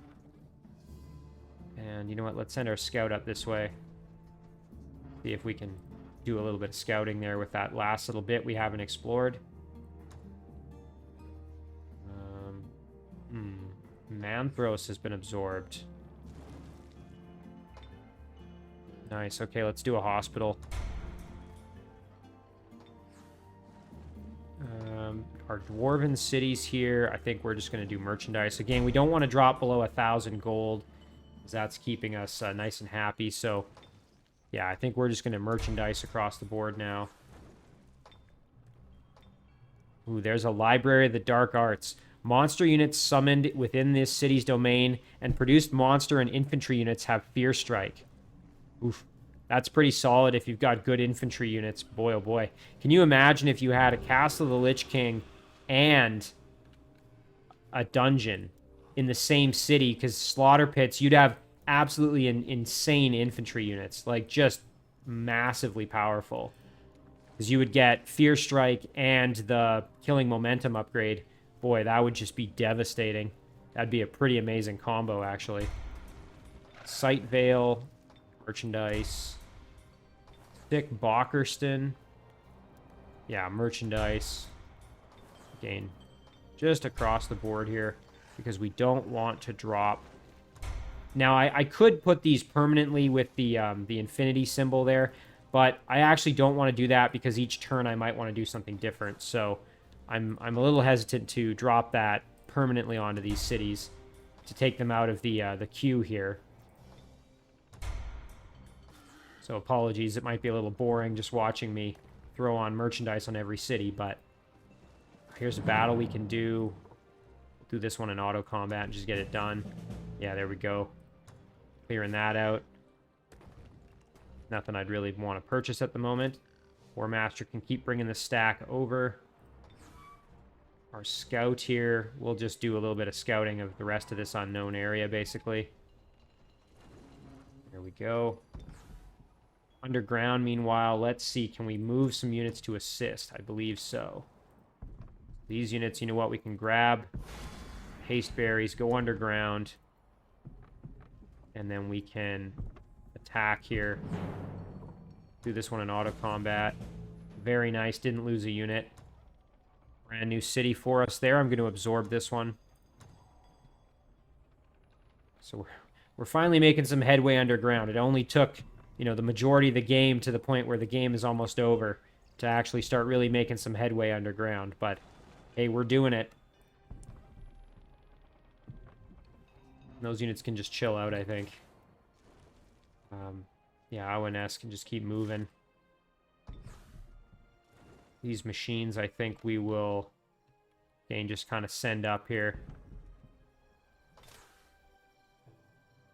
S1: And you know what, let's send our scout up this way. See if we can do a little bit of scouting there with that last little bit we haven't explored. Manthros has been absorbed. Nice. Okay, let's do a hospital. Our dwarven cities here, I think we're just going to do merchandise. Again, we don't want to drop below 1,000 gold, because that's keeping us nice and happy. So, yeah, I think we're just going to merchandise across the board now. Ooh, there's a Library of the Dark Arts. Monster units summoned within this city's domain and produced monster and infantry units have Fear Strike. Oof. That's pretty solid if you've got good infantry units. Boy, oh boy. Can you imagine if you had a Castle of the Lich King and a dungeon in the same city? Because Slaughter Pits, you'd have absolutely insane infantry units. Like, just massively powerful. Because you would get Fear Strike and the Killing Momentum upgrade. Boy, that would just be devastating. That'd be a pretty amazing combo, actually. Sight Veil, merchandise. Thick Bockerston. Yeah, merchandise. Again, just across the board here, because we don't want to drop. Now, I could put these permanently with the infinity symbol there, but I actually don't want to do that because each turn I might want to do something different. So I'm a little hesitant to drop that permanently onto these cities to take them out of the queue here. So apologies, it might be a little boring just watching me throw on merchandise on every city, but here's a battle we can do. We'll do this one in auto combat and just get it done. Yeah, there we go. Clearing that out. Nothing I'd really want to purchase at the moment. War Master can keep bringing the stack over. Our scout here, we'll just do a little bit of scouting of the rest of this unknown area, basically. There we go. Underground, meanwhile, let's see. Can we move some units to assist? I believe so. These units, you know what? We can grab haste berries, go underground, and then we can attack here. Do this one in auto combat. Very nice. Didn't lose a unit. Brand new city for us there. I'm going to absorb this one. So we're finally making some headway underground. It only took, you know, the majority of the game to the point where the game is almost over to actually start really making some headway underground. But, hey, we're doing it. And those units can just chill out, I think. Yeah, ONS can just keep moving. These machines, I think we will, again, just kind of send up here.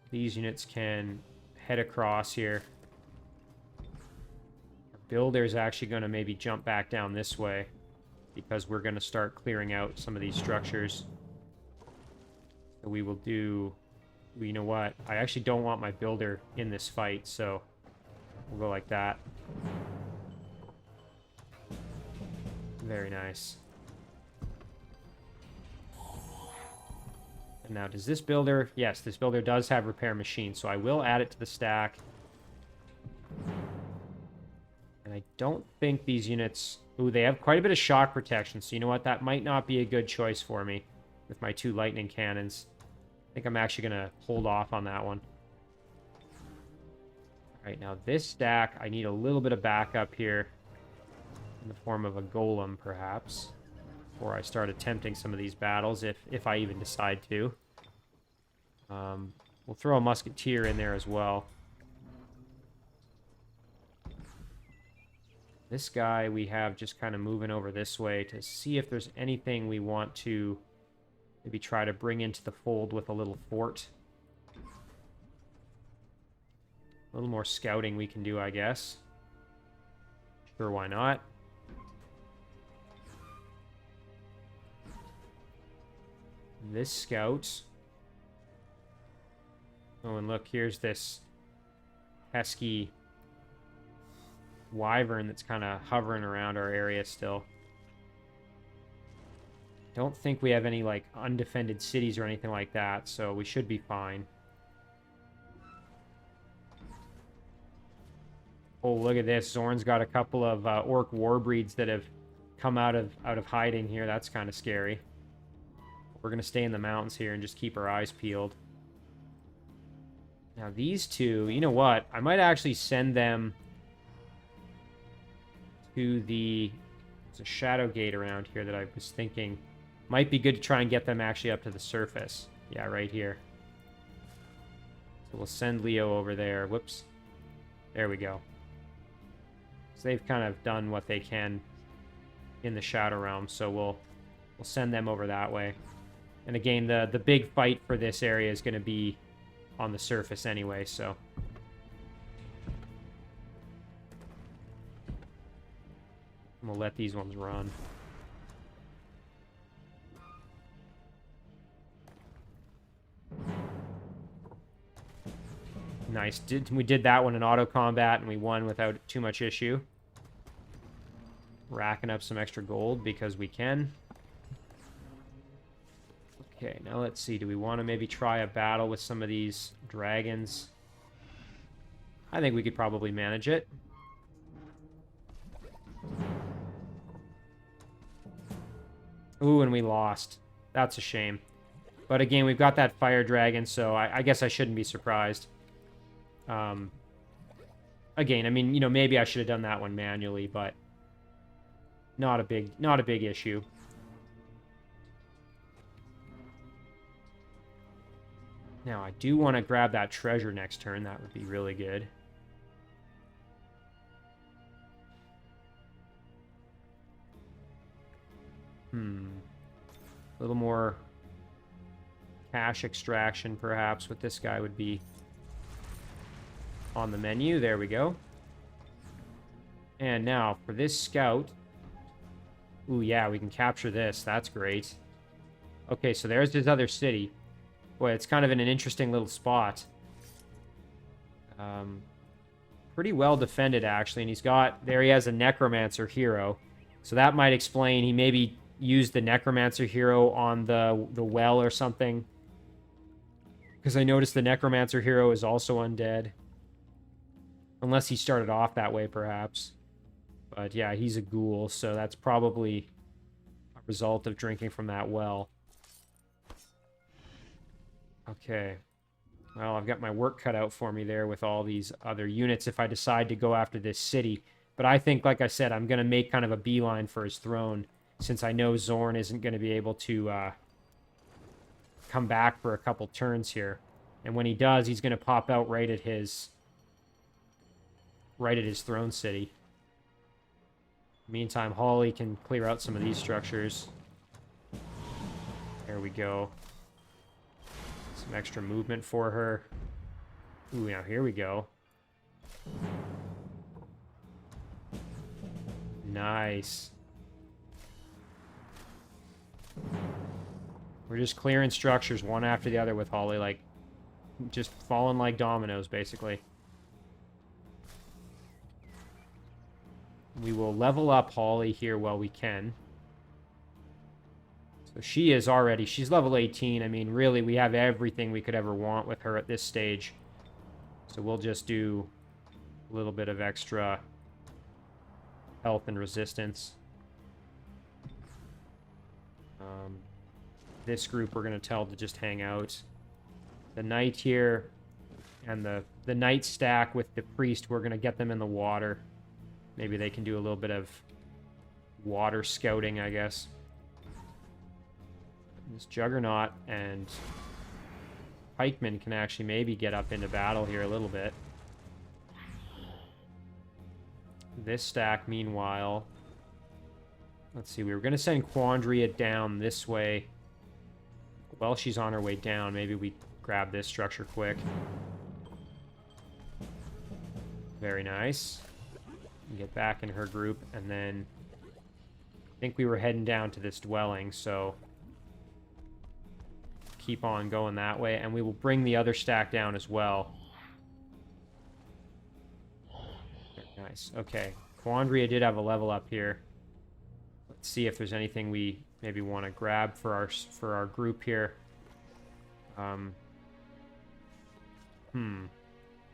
S1: These units can head across here. Our builder's actually going to maybe jump back down this way, because we're going to start clearing out some of these structures. So we will do... You know what? I actually don't want my builder in this fight, so we'll go like that. Very nice. And now, does this builder... Yes, this builder does have repair machine, so I will add it to the stack. And I don't think these units... Ooh, they have quite a bit of shock protection, so you know what? That might not be a good choice for me with my 2 lightning cannons. I think I'm actually going to hold off on that one. All right, now this stack, I need a little bit of backup here in the form of a golem, perhaps, before I start attempting some of these battles, if I even decide to. We'll throw a musketeer in there as well. This guy we have just kind of moving over this way to see if there's anything we want to maybe try to bring into the fold with a little fort. A little more scouting we can do, I guess. Sure, why not? This scout. Oh, and look, here's this pesky wyvern that's kind of hovering around our area still. Don't think we have any, like, undefended cities or anything like that, so we should be fine. Oh, look at this. Xorn's got a couple of orc war breeds that have come out of hiding here. That's kind of scary. We're going to stay in the mountains here and just keep our eyes peeled. Now, these two, you know what? I might actually send them to the... There's a shadow gate around here that I was thinking... Might be good to try and get them actually up to the surface. Yeah, right here. So we'll send Leo over there. Whoops. There we go. So they've kind of done what they can in the Shadow Realm, so we'll send them over that way. And again, the big fight for this area is going to be on the surface anyway, so... And we'll let these ones run. Nice. We did that one in auto combat, and we won without too much issue. Racking up some extra gold because we can. Okay, now let's see. Do we want to maybe try a battle with some of these dragons? I think we could probably manage it. Ooh, and we lost. That's a shame. But again, we've got that fire dragon, so I guess I shouldn't be surprised. Again, I mean, you know, maybe I should have done that one manually, but not a big issue. Now, I do want to grab that treasure next turn. That would be really good. A little more cash extraction, perhaps, with this guy would be on the menu. There we go. And now, for this scout... Ooh, yeah, we can capture this. That's great. Okay, so there's his other city. Boy, it's kind of in an interesting little spot. Pretty well defended, actually. And he's got... There he has a Necromancer hero. So that might explain... He maybe used the Necromancer hero on the well or something. Because I noticed the Necromancer hero is also undead. Unless he started off that way, perhaps. But yeah, he's a ghoul, so that's probably a result of drinking from that well. Okay. Well, I've got my work cut out for me there with all these other units if I decide to go after this city. But I think, like I said, I'm going to make kind of a beeline for his throne, since I know Xorn isn't going to be able to come back for a couple turns here. And when he does, he's going to pop out right at his throne city. Meantime, Holly can clear out some of these structures. There we go. Some extra movement for her. Ooh, now here we go. Nice. We're just clearing structures one after the other with Holly, like, just falling like dominoes, basically. We will level up Holly here while we can. So she is already, she's level 18. I mean, really, we have everything we could ever want with her at this stage. So we'll just do a little bit of extra health and resistance. This group we're going to tell to just hang out. The knight here and the knight stack with the priest, we're going to get them in the water. Maybe they can do a little bit of water scouting, I guess. This Juggernaut and Pikeman can actually maybe get up into battle here a little bit. This stack, meanwhile... Let's see, we were going to send Quandria down this way. While she's on her way down, maybe we grab this structure quick. Very nice. Get back in her group, and then... I think we were heading down to this dwelling, so... Keep on going that way, and we will bring the other stack down as well. Nice. Okay. Quandria did have a level up here. Let's see if there's anything we maybe want to grab for our group here.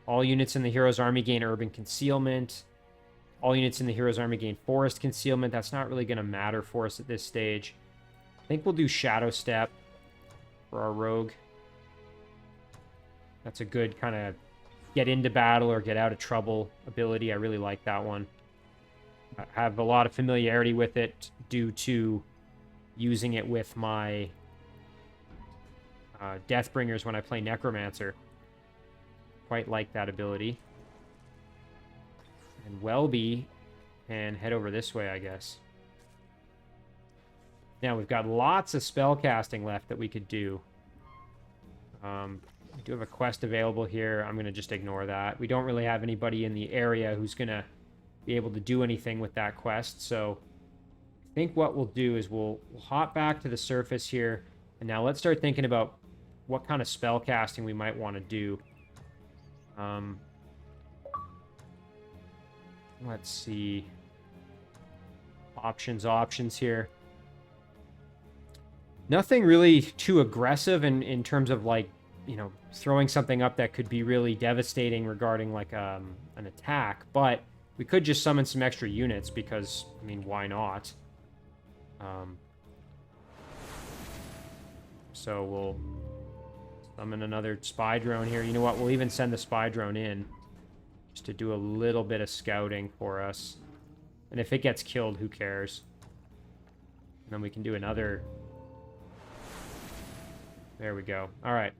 S1: All units in the hero's army gain urban concealment. All units in the hero's army gain forest concealment. That's not really going to matter for us at this stage. I think we'll do Shadow Step for our rogue. That's a good kind of get into battle or get out of trouble ability. I really like that one. I have a lot of familiarity with it due to using it with my Deathbringers when I play Necromancer. Quite like that ability. And Welby can head over this way, I guess. Now, we've got lots of spell casting left that we could do. We do have a quest available here. I'm going to just ignore that. We don't really have anybody in the area who's going to be able to do anything with that quest, so I think what we'll do is we'll hop back to the surface here, and now let's start thinking about what kind of spell casting we might want to do. Let's see. Options here. Nothing really too aggressive in terms of, like, you know, throwing something up that could be really devastating regarding, like, an attack, but we could just summon some extra units because, I mean, why not? So we'll summon another spy drone here. You know what? We'll even send the spy drone in just to do a little bit of scouting for us. And if it gets killed, who cares? And then we can do another... There we go. All right.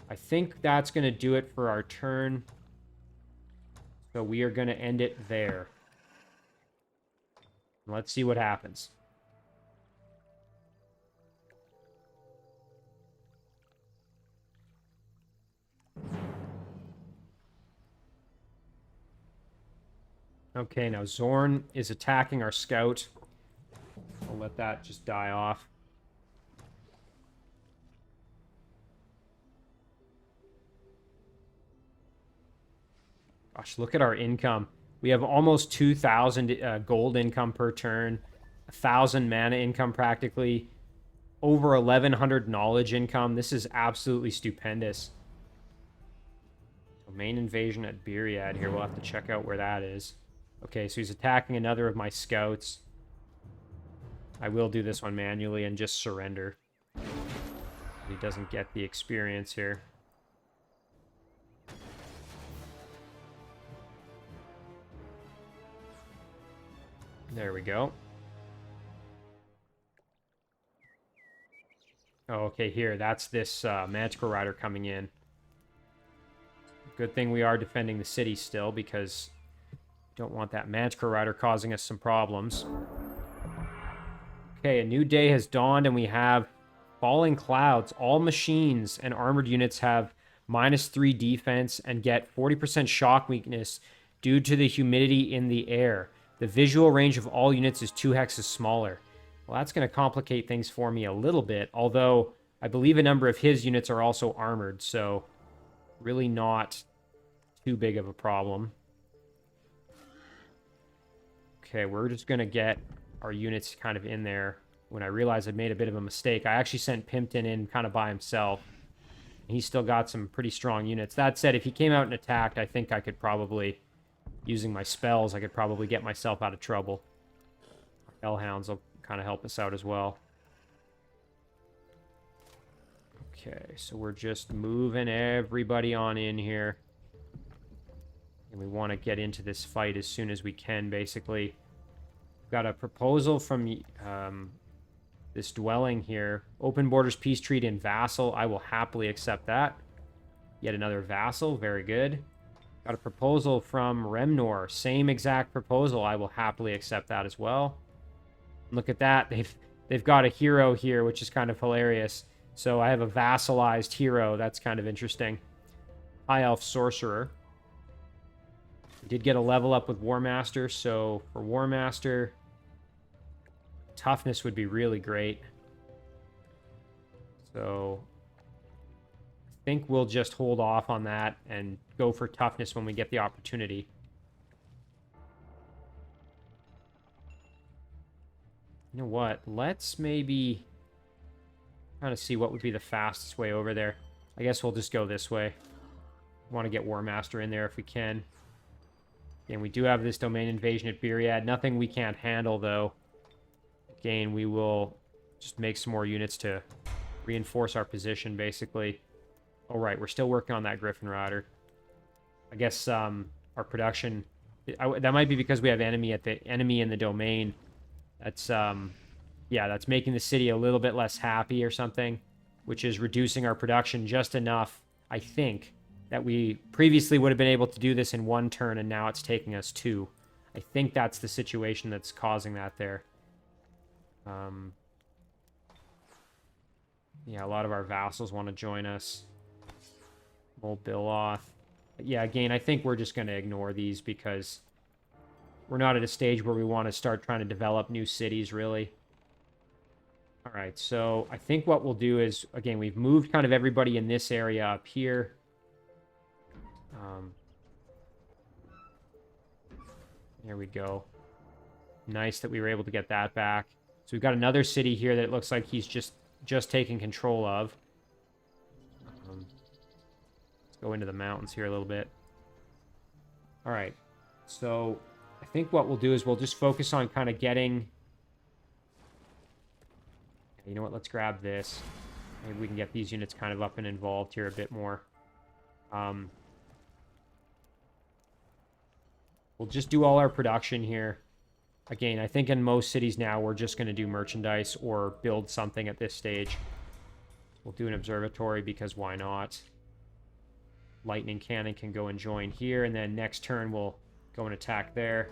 S1: I think that's going to do it for our turn. So we are going to end it there. Let's see what happens. Okay, now Xorn is attacking our scout. I'll let that just die off. Gosh, look at our income. We have almost 2,000 gold income per turn, 1,000 mana income practically, over 1,100 knowledge income. This is absolutely stupendous. So main invasion at Biriad here. We'll have to check out where that is. Okay, so he's attacking another of my scouts. I will do this one manually and just surrender. He doesn't get the experience here. There we go. Oh, okay, here. That's this Manticore Rider coming in. Good thing we are defending the city still, because we don't want that Manticore Rider causing us some problems. Okay, a new day has dawned, and we have falling clouds. All machines and armored units have -3 defense and get 40% shock weakness due to the humidity in the air. The visual range of all units is 2 hexes smaller. Well, that's going to complicate things for me a little bit, although I believe a number of his units are also armored, so really not too big of a problem. Okay, we're just going to get our units kind of in there. When I realized I'd made a bit of a mistake, I actually sent Pimpton in kind of by himself. He's still got some pretty strong units. That said, if he came out and attacked, I think I could probably, using my spells, I could probably get myself out of trouble. Hellhounds will kind of help us out as well. Okay, so we're just moving everybody on in here. And we want to get into this fight as soon as we can, basically. We've got a proposal from this dwelling here. Open borders, peace treaty, and vassal. I will happily accept that. Yet another vassal. Very good. Got a proposal from Remnor. Same exact proposal. I will happily accept that as well. Look at that. They've got a hero here, which is kind of hilarious. So I have a vassalized hero. That's kind of interesting. High Elf Sorcerer. Did get a level up with War Master, so for War Master, toughness would be really great. So I think we'll just hold off on that and go for toughness when we get the opportunity. You know what? Let's maybe kind of see what would be the fastest way over there. I guess we'll just go this way. Want to get War Master in there if we can. Again, we do have this domain invasion at Buriad. Nothing we can't handle, though. Again, we will just make some more units to reinforce our position, basically. All right, we're still working on that Griffin Rider. I guess our production... that might be because we have enemy in the domain. That's, yeah, that's making the city a little bit less happy or something, which is reducing our production just enough, I think, that we previously would have been able to do this in 1 turn, and now it's taking us 2. I think that's the situation that's causing that there. Yeah, a lot of our vassals want to join us. Old Biloth. But yeah, again, I think we're just going to ignore these because we're not at a stage where we want to start trying to develop new cities, really. All right, so I think what we'll do is, again, we've moved kind of everybody in this area up here. There we go. Nice that we were able to get that back. So we've got another city here that it looks like he's just taking control of. Let's go into the mountains here a little bit. All right. So I think what we'll do is we'll just focus on kind of getting... You know what? Let's grab this. Maybe we can get these units kind of up and involved here a bit more. We'll just do all our production here. Again, I think in most cities now, we're just going to do merchandise or build something at this stage. We'll do an observatory because why not? Lightning Cannon can go and join here, and then next turn we'll go and attack there.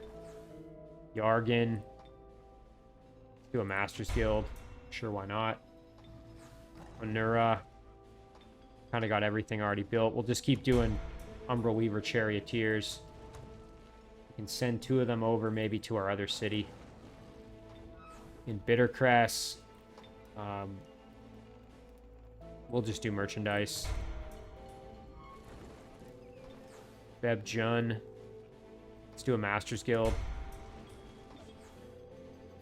S1: Yargan. Do a Master's Guild. Sure, why not? Onura. Kind of got everything already built. We'll just keep doing Umbral Weaver Charioteers. We can send 2 of them over maybe to our other city. In Bittercrest, we'll just do merchandise. Beb Jun. Let's do a Master's Guild.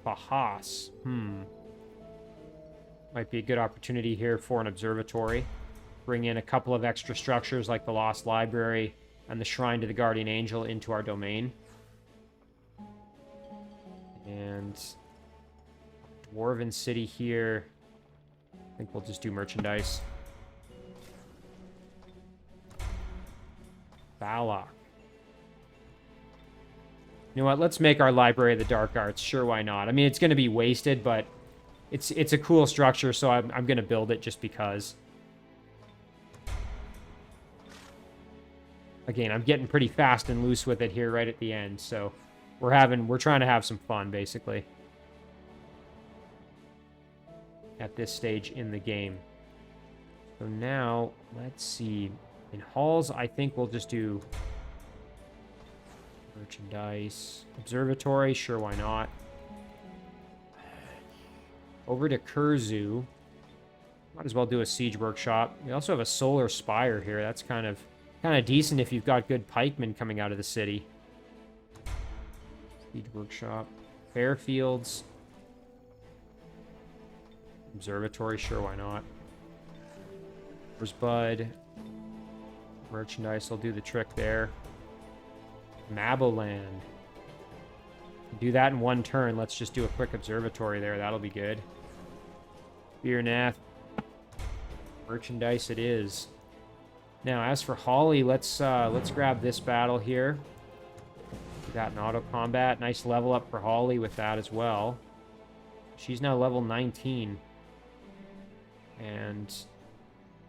S1: Bahas. Might be a good opportunity here for an observatory. Bring in a couple of extra structures like the Lost Library and the Shrine to the Guardian Angel into our domain. And Dwarven City here. I think we'll just do merchandise. Balak. You know what? Let's make our Library of the Dark Arts. Sure, why not? I mean, it's going to be wasted, but it's a cool structure, so I'm going to build it just because. Again, I'm getting pretty fast and loose with it here right at the end, so we're trying to have some fun, basically, at this stage in the game. So now, let's see. In halls, I think we'll just do merchandise. Observatory, sure, why not? Over to Kurzu. Might as well do a siege workshop. We also have a solar spire here. That's kind of decent if you've got good pikemen coming out of the city. Siege workshop. Fairfields. Observatory, sure, why not? There's Bud. Merchandise will do the trick there. Maboland. Do that in one turn. Let's just do a quick observatory there. That'll be good. Beernath. Merchandise it is. Now, as for Holly, let's grab this battle here. We got an auto combat. Nice level up for Holly with that as well. She's now level 19. And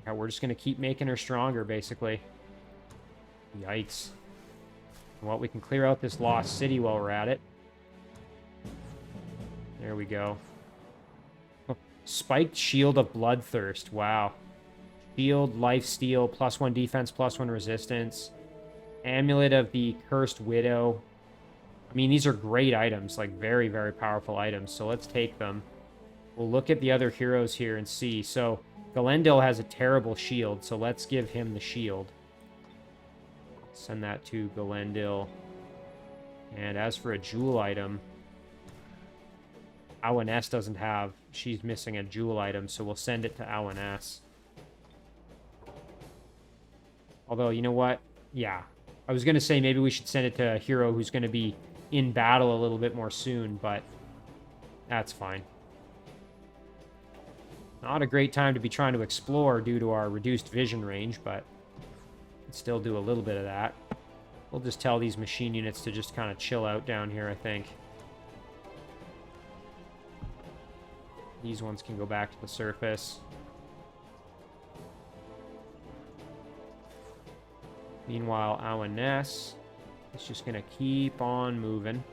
S1: yeah, we're just going to keep making her stronger, basically. Yikes. Well, we can clear out this lost city while we're at it. There we go. Oh, spiked Shield of Bloodthirst. Wow. Shield, Lifesteal, +1 defense, +1 resistance. Amulet of the Cursed Widow. I mean, these are great items. Like, very, very powerful items. So let's take them. We'll look at the other heroes here and see. So, Galendil has a terrible shield. So let's give him the shield. Send that to Galendil. And as for a jewel item, Awaness doesn't have. She's missing a jewel item, so we'll send it to Awaness. Although, you know what? Yeah. I was going to say maybe we should send it to a hero who's going to be in battle a little bit more soon, but that's fine. Not a great time to be trying to explore due to our reduced vision range, but still do a little bit of that. We'll just tell these machine units to just kind of chill out down here, I think. These ones can go back to the surface. Meanwhile, Awaness is just going to keep on moving.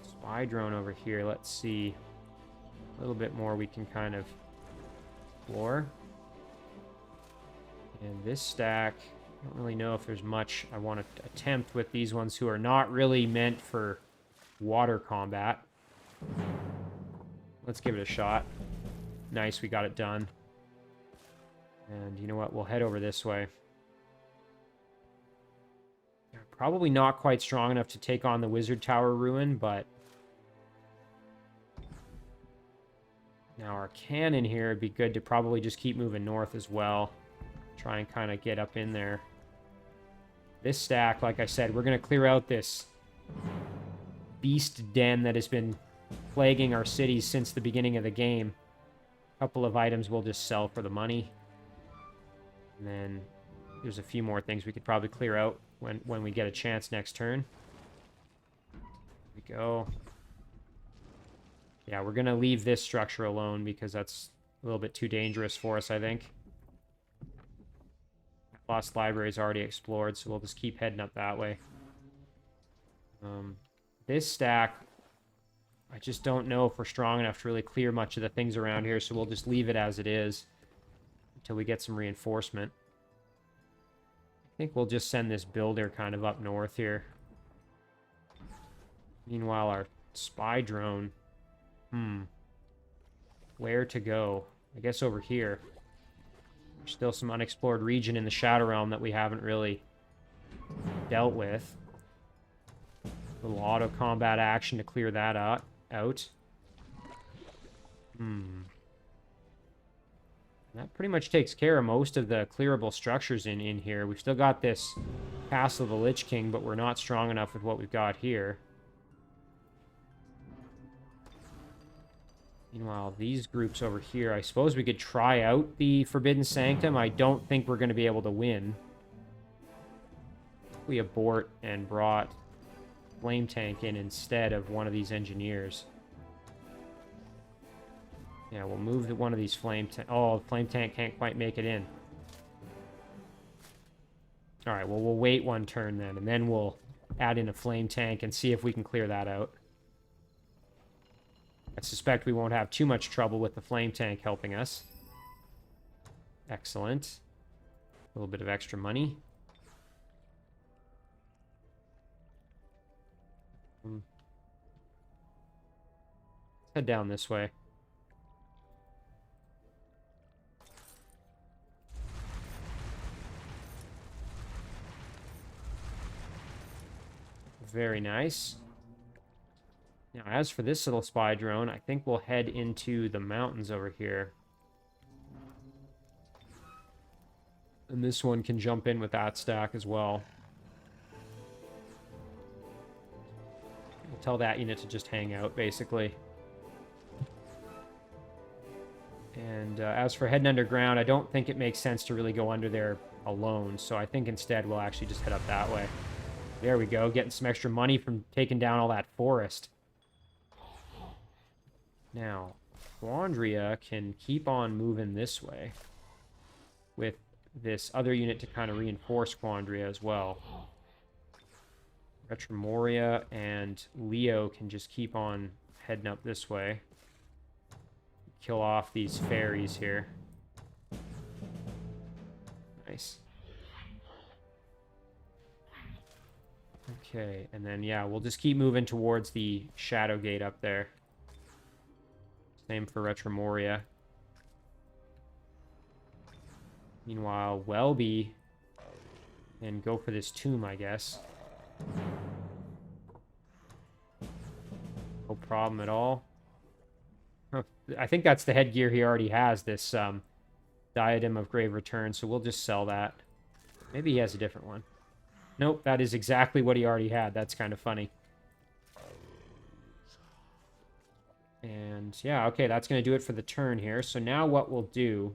S1: Spy drone over here. Let's see. A little bit more we can kind of explore. And this stack, I don't really know if there's much I want to attempt with these ones who are not really meant for water combat. Let's give it a shot. Nice, we got it done. And you know what? We'll head over this way. Probably not quite strong enough to take on the Wizard Tower Ruin, but now our cannon here, it'd be good to probably just keep moving north as well. Try and kind of get up in there. This stack, like I said, we're going to clear out this beast den that has been plaguing our cities since the beginning of the game. A couple of items we'll just sell for the money. And then there's a few more things we could probably clear out when we get a chance next turn. Here we go. Yeah, we're going to leave this structure alone because that's a little bit too dangerous for us, I think. Lost Library is already explored, so we'll just keep heading up that way. This stack, I just don't know if we're strong enough to really clear much of the things around here, so we'll just leave it as it is until we get some reinforcement. I think we'll just send this builder kind of up north here. Meanwhile, our spy drone... Where to go? I guess over here. There's still some unexplored region in the Shadow Realm that we haven't really dealt with. A little auto combat action to clear that out. That pretty much takes care of most of the clearable structures in here. We've still got this Castle of the Lich King, but we're not strong enough with what we've got here. Meanwhile, these groups over here, I suppose we could try out the Forbidden Sanctum. I don't think we're going to be able to win. We abort and brought flame tank in instead of one of these engineers. Yeah, we'll move one of these flame tank. Oh, the flame tank can't quite make it in. All right, well, we'll wait one turn then, and then we'll add in a flame tank and see if we can clear that out. I suspect we won't have too much trouble with the flame tank helping us. Excellent. A little bit of extra money. Let's head down this way. Very nice. Now, as for this little spy drone, I think we'll head into the mountains over here. And this one can jump in with that stack as well. We'll tell that unit to just hang out, basically. And as for heading underground, I don't think it makes sense to really go under there alone. So I think instead we'll actually just head up that way. There we go, getting some extra money from taking down all that forest. Now, Quandria can keep on moving this way with this other unit to kind of reinforce Quandria as well. Retromoria and Leo can just keep on heading up this way. Kill off these fairies here. Nice. Okay, and then, yeah, we'll just keep moving towards the Shadow Gate up there. Same for Retromoria. Meanwhile, Welby can go for this tomb, I guess. No problem at all. I think that's the headgear he already has, this Diadem of Grave Return, so we'll just sell that. Maybe he has a different one. Nope, that is exactly what he already had. That's kind of funny. And yeah, okay, that's going to do it for the turn here. So now what we'll do,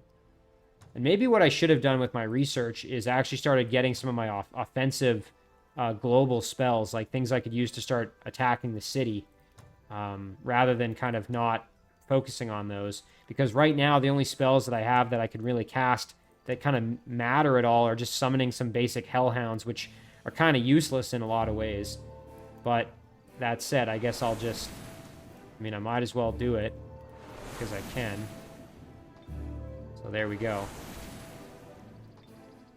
S1: and maybe what I should have done with my research is actually started getting some of my offensive global spells, like things I could use to start attacking the city, rather than kind of not focusing on those. Because right now, the only spells that I have that I could really cast that kind of matter at all are just summoning some basic hellhounds, which are kind of useless in a lot of ways. But that said, I guess I'll just... I mean, I might as well do it, because I can. So there we go.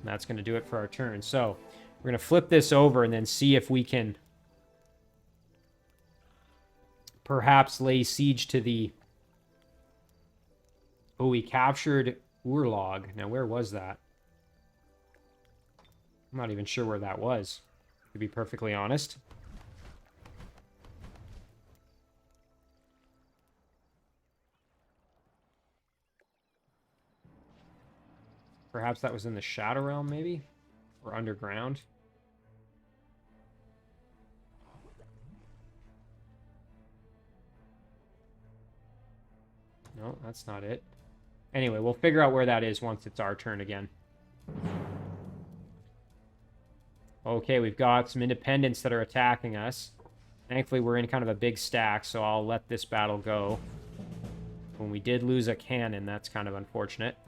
S1: And that's going to do it for our turn. So we're going to flip this over and then see if we can perhaps lay siege to the... Oh, we captured Urlog. Now, where was that? I'm not even sure where that was, to be perfectly honest. Perhaps that was in the Shadow Realm, maybe? Or underground? No, that's not it. Anyway, we'll figure out where that is once it's our turn again. Okay, we've got some independents that are attacking us. Thankfully, we're in kind of a big stack, so I'll let this battle go. When we did lose a cannon, that's kind of unfortunate.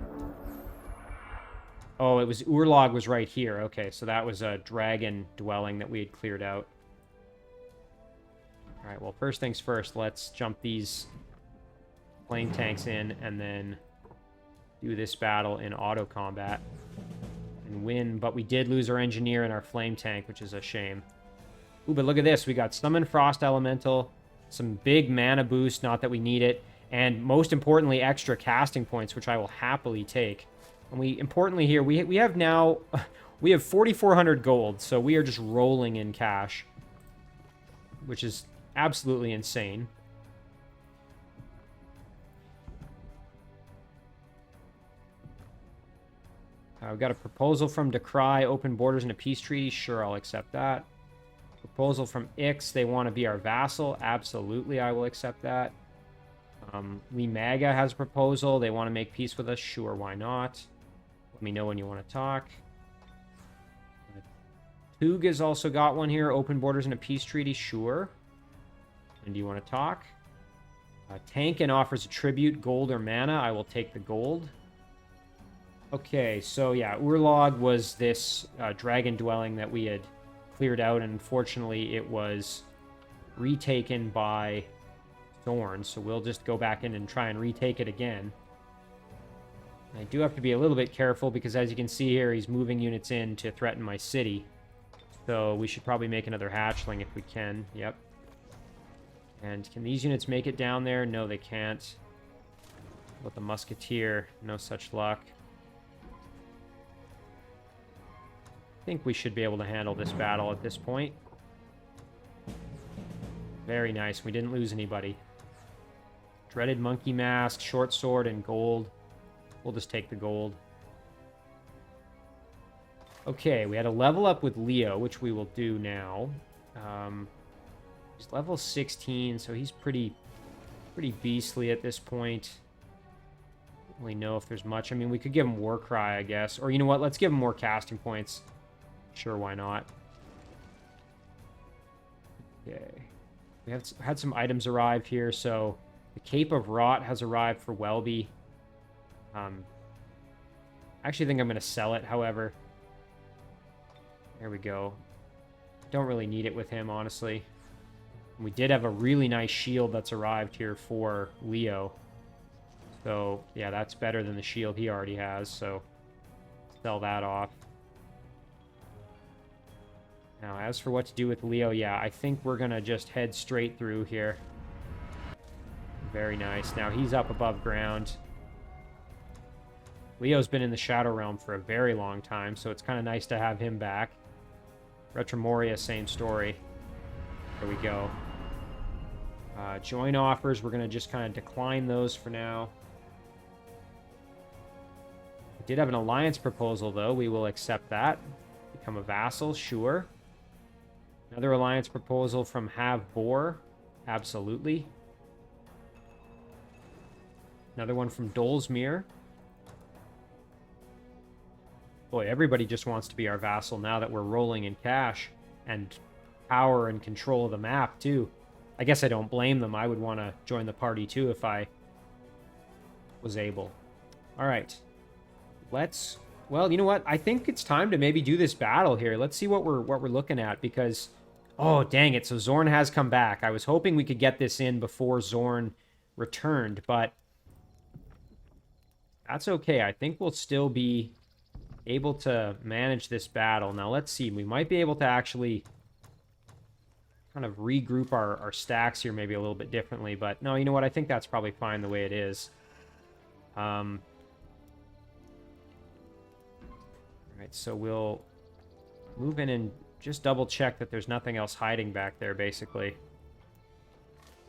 S1: Oh, it was... Urlog was right here. Okay, so that was a dragon dwelling that we had cleared out. Alright, well, first things first, let's jump these flame tanks in and then do this battle in auto combat and win. But we did lose our engineer and our flame tank, which is a shame. Ooh, but look at this. We got Summon Frost Elemental, some big mana boost, not that we need it, and most importantly, extra casting points, which I will happily take. And we, importantly here, we have now, we have 4,400 gold, so we are just rolling in cash, which is absolutely insane. We've got a proposal from Decry, open borders and a peace treaty. Sure, I'll accept that. Proposal from Ix, they want to be our vassal. Absolutely, I will accept that. Lee Maga has a proposal. They want to make peace with us. Sure, why not? Let me know when you want to talk. Tuga's also got one here. Open borders and a peace treaty. Sure. And do you want to talk? Tank and offers a tribute, gold or mana. I will take the gold. Okay, so yeah, Urlog was this dragon dwelling that we had cleared out, and unfortunately it was retaken by Xorn, so we'll just go back in and try and retake it again. I do have to be a little bit careful because, as you can see here, he's moving units in to threaten my city. So we should probably make another hatchling if we can. Yep. And can these units make it down there? No, they can't. With the musketeer, no such luck. I think we should be able to handle this battle at this point. Very nice. We didn't lose anybody. Dreaded monkey mask, short sword, and gold. We'll just take the gold. Okay, we had a level up with Leo, which we will do now. He's level 16, so he's pretty beastly at this point. Don't really know if there's much. I mean, we could give him Warcry, I guess. Or you know what? Let's give him more casting points. Sure, why not? Okay. We have had some items arrive here, so the Cape of Rot has arrived for Welby. I actually think I'm going to sell it, however. There we go. Don't really need it with him, honestly. We did have a really nice shield that's arrived here for Leo. So, yeah, that's better than the shield he already has, so sell that off. Now, as for what to do with Leo, yeah, I think we're going to just head straight through here. Very nice. Now, he's up above ground. Leo's been in the Shadow Realm for a very long time, so it's kind of nice to have him back. Retromoria, same story. There we go. Join offers, we're going to just kind of decline those for now. We did have an alliance proposal, though. We will accept that. Become a vassal, sure. Another alliance proposal from Have Boar. Absolutely. Another one from Dolesmere. Boy, everybody just wants to be our vassal now that we're rolling in cash and power and control of the map, too. I guess I don't blame them. I would want to join the party, too, if I was able. All right. Let's... Well, you know what? I think it's time to maybe do this battle here. Let's see what we're looking at, because... Oh, dang it. So Xorn has come back. I was hoping we could get this in before Xorn returned, but... That's okay. I think we'll still be able to manage this battle. Now, let's see. We might be able to actually kind of regroup our stacks here maybe a little bit differently, but no, you know what? I think that's probably fine the way it is. All right, so we'll move in and just double check that there's nothing else hiding back there, basically.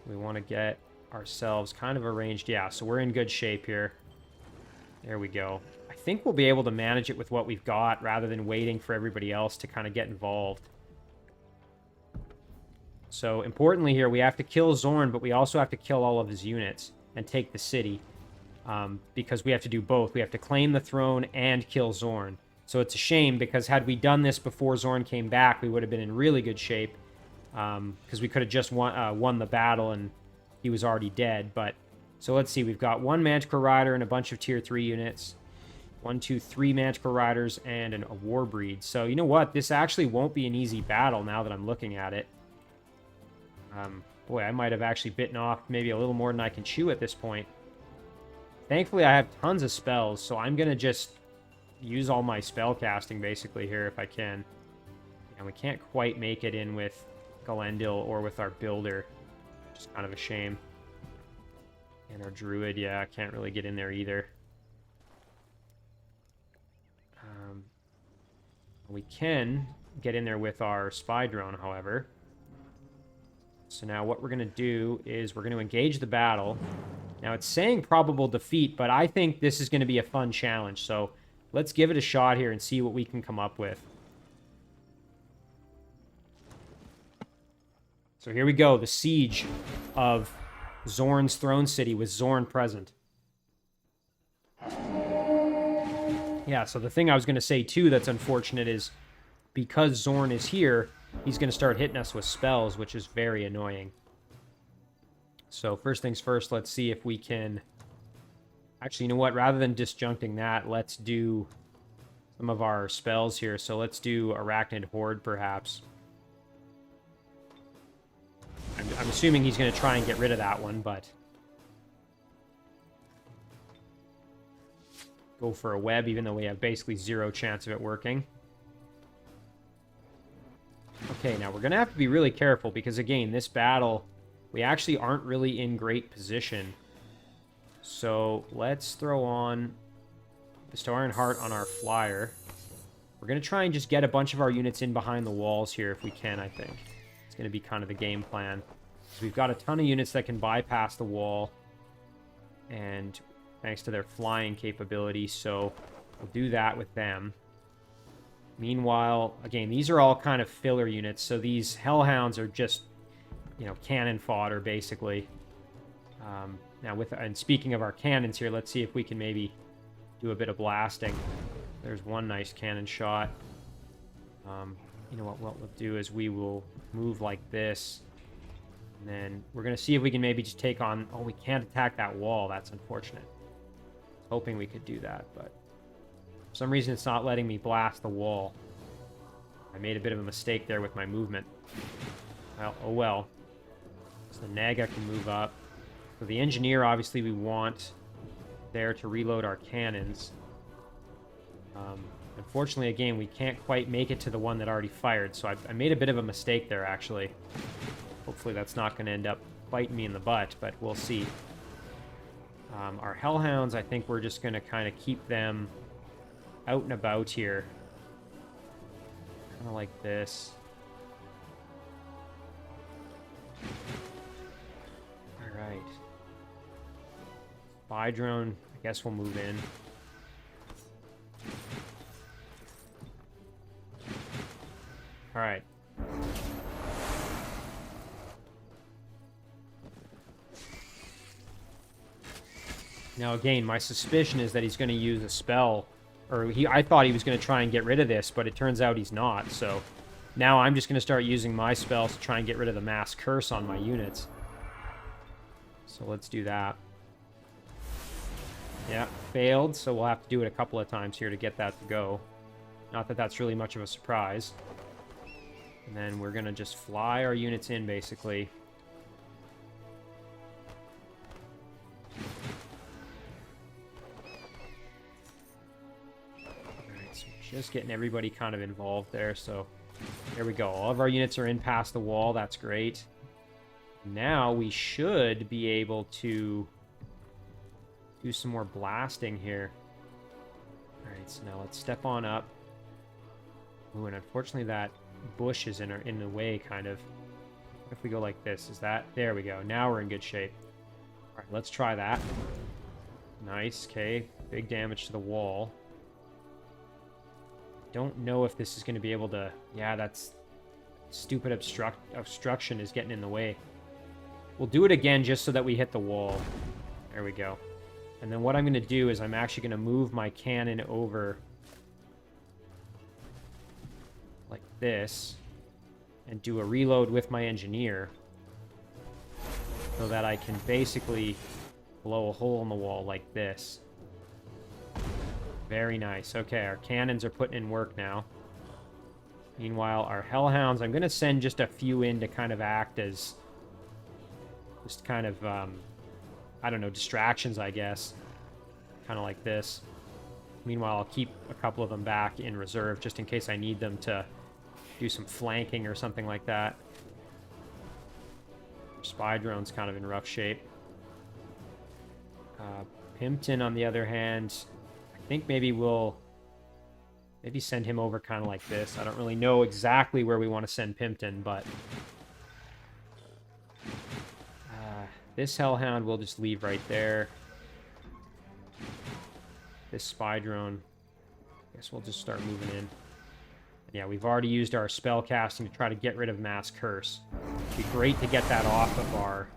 S1: We want to get ourselves kind of arranged. Yeah, so we're in good shape here. There we go. I think we'll be able to manage it with what we've got rather than waiting for everybody else to kind of get involved. So, importantly here, we have to kill Xorn, but we also have to kill all of his units and take the city. Because we have to do both. We have to claim the throne and kill Xorn. So it's a shame, because had we done this before Xorn came back, we would have been in really good shape. Because we could have just won the battle and he was already dead. But so let's see. We've got one Manticore Rider and a bunch of Tier 3 units. 1, 2, 3 Manticore Riders and a Warbreed. So you know what? This actually won't be an easy battle now that I'm looking at it. Boy, I might have actually bitten off maybe a little more than I can chew at this point. Thankfully, I have tons of spells, so I'm going to just use all my spell casting basically here if I can. And we can't quite make it in with Galendil or with our Builder, which is kind of a shame. And our Druid, yeah, I can't really get in there either. We can get in there with our Spy Drone, however. So now what we're going to do is we're going to engage the battle. Now, it's saying probable defeat, but I think this is going to be a fun challenge. So let's give it a shot here and see what we can come up with. So here we go. The siege of Xorn's throne city with Xorn present. Yeah, so the thing I was going to say, too, that's unfortunate is because Xorn is here, he's going to start hitting us with spells, which is very annoying. So first things first, let's see if we can... Actually, you know what? Rather than disjuncting that, let's do some of our spells here. So let's do Arachnid Horde, perhaps. I'm assuming he's going to try and get rid of that one, but... Go for a web, even though we have basically zero chance of it working. Okay, now we're going to have to be really careful, because again, this battle, we actually aren't really in great position. So let's throw on Bestow Iron Heart on our flyer. We're going to try and just get a bunch of our units in behind the walls here if we can, I think. It's going to be kind of the game plan. So we've got a ton of units that can bypass the wall, and thanks to their flying capability, so we'll do that with them. Meanwhile, again, these are all kind of filler units, so these Hellhounds are just, you know, cannon fodder, basically. Now, and speaking of our cannons here, let's see if we can maybe do a bit of blasting. There's one nice cannon shot. You know what we'll do is we will move like this, and then we're going to see if we can maybe just take on... Oh, we can't attack that wall. That's unfortunate. Hoping we could do that, but for some reason it's not letting me blast the wall. I made a bit of a mistake there with my movement. Well, oh well. So the Naga can move up. So the Engineer, obviously, we want there to reload our cannons. Unfortunately, again, we can't quite make it to the one that already fired, so I made a bit of a mistake there, actually. Hopefully that's not going to end up biting me in the butt, but we'll see. Our Hellhounds, I think we're just going to kind of keep them out and about here. Kind of like this. Alright. Spy drone, I guess we'll move in. Alright. Now again, my suspicion is that he's going to use a spell, or I thought he was going to try and get rid of this, but it turns out he's not, so now I'm just going to start using my spells to try and get rid of the mass curse on my units. So let's do that. Yeah, failed, so we'll have to do it a couple of times here to get that to go. Not that that's really much of a surprise. And then we're going to just fly our units in, basically. Just getting everybody kind of involved there, so there we go. All of our units are in past the wall. That's great. Now we should be able to do some more blasting here. Alright, so now let's step on up. Ooh, and unfortunately that bush is in the way, kind of. If we go like this, is that... There we go. Now we're in good shape. Alright, let's try that. Nice, okay. Big damage to the wall. Don't know if this is going to be able to... Yeah, that's... Stupid obstruction is getting in the way. We'll do it again just so that we hit the wall. There we go. And then what I'm going to do is I'm actually going to move my cannon over like this and do a reload with my Engineer so that I can basically blow a hole in the wall like this. Very nice. Okay, our cannons are putting in work now. Meanwhile, our Hellhounds, I'm going to send just a few in to kind of act as just kind of, I don't know, distractions, I guess. Kind of like this. Meanwhile, I'll keep a couple of them back in reserve just in case I need them to do some flanking or something like that. Spy drone's kind of in rough shape. Pimpton, on the other hand... I think maybe we'll send him over kind of like this. I don't really know exactly where we want to send Pimpton, but this Hellhound we'll just leave right there. This spy drone, I guess we'll just start moving in. Yeah, we've already used our spell casting to try to get rid of Mass Curse. It'd be great to get that off of our...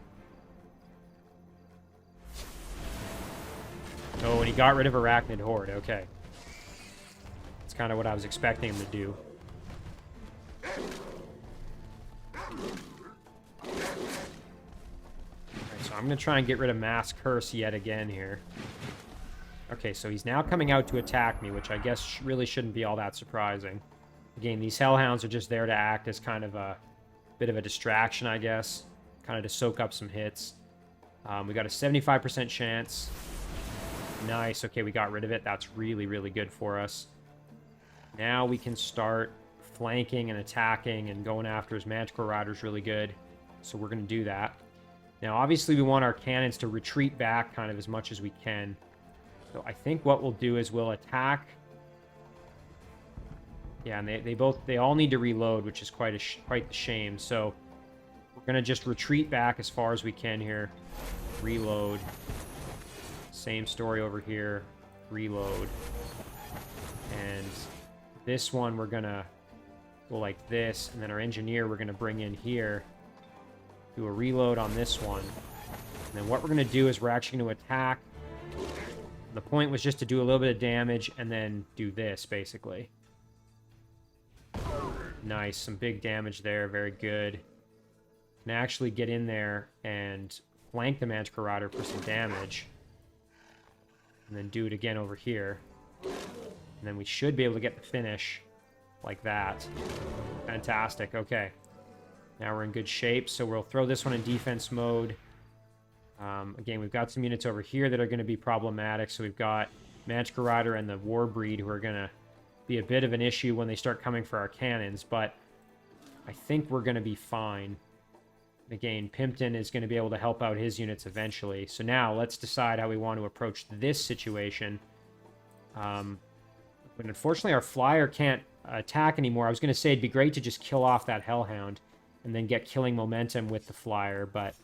S1: Oh, and he got rid of Arachnid Horde. Okay. That's kind of what I was expecting him to do. Alright, so I'm going to try and get rid of Mass Curse yet again here. Okay, so he's now coming out to attack me, which I guess really shouldn't be all that surprising. Again, these Hellhounds are just there to act as kind of a bit of a distraction, I guess. Kind of to soak up some hits. We got a 75% chance. Nice. Okay, we got rid of it. That's really, really good for us. Now we can start flanking and attacking and going after his Manticore Riders really good. So we're going to do that. Now, obviously, we want our cannons to retreat back kind of as much as we can. So I think what we'll do is we'll attack. Yeah, and they all need to reload, which is quite the shame. So we're going to just retreat back as far as we can here. Reload. Same story over here. Reload. And this one we're going to go like this. And then our engineer we're going to bring in here. Do a reload on this one. And then what we're going to do is we're actually going to attack. The point was just to do a little bit of damage and then do this, basically. Nice. Some big damage there. Very good. Can actually get in there and flank the Manticore Rider for some damage. And then do it again over here. And then we should be able to get the finish like that. Fantastic. Okay. Now we're in good shape. So we'll throw this one in defense mode. Again, we've got some units over here that are going to be problematic. So we've got Manticore Rider and the Warbreed who are going to be a bit of an issue when they start coming for our cannons. But I think we're going to be fine. Again, Pimpton is going to be able to help out his units eventually. So now let's decide how we want to approach this situation. But unfortunately, our flyer can't attack anymore. I was going to say it'd be great to just kill off that Hellhound and then get killing momentum with the flyer, but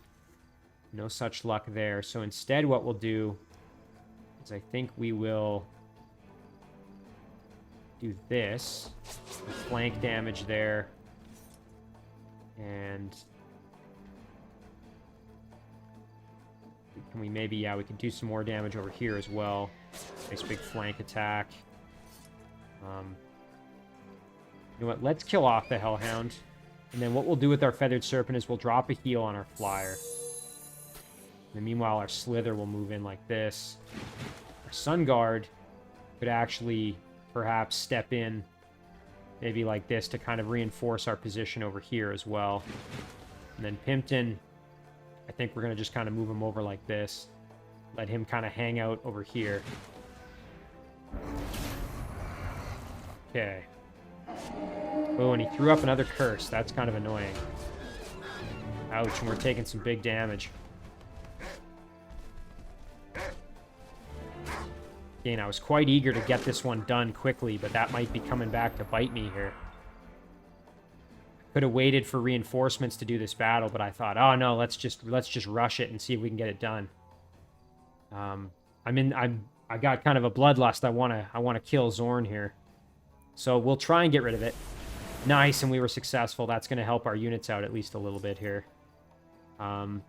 S1: no such luck there. So instead what we'll do is I think we will do this. Flank damage there. And can we maybe, yeah, we can do some more damage over here as well. Nice big flank attack. You know what? Let's kill off the Hellhound. And then what we'll do with our Feathered Serpent is we'll drop a heal on our flyer. And meanwhile, our Slither will move in like this. Our Sun Guard could actually perhaps step in maybe like this to kind of reinforce our position over here as well. And then Pimpton, I think we're going to just kind of move him over like this. Let him kind of hang out over here. Okay. Oh, and he threw up another curse. That's kind of annoying. Ouch, and we're taking some big damage. Again, I was quite eager to get this one done quickly, but that might be coming back to bite me here. Could have waited for reinforcements to do this battle, but I thought, oh no, let's just rush it and see if we can get it done. I got kind of a bloodlust. I want to kill Xorn here. So we'll try and get rid of it. Nice, and we were successful. That's going to help our units out at least a little bit here. Okay,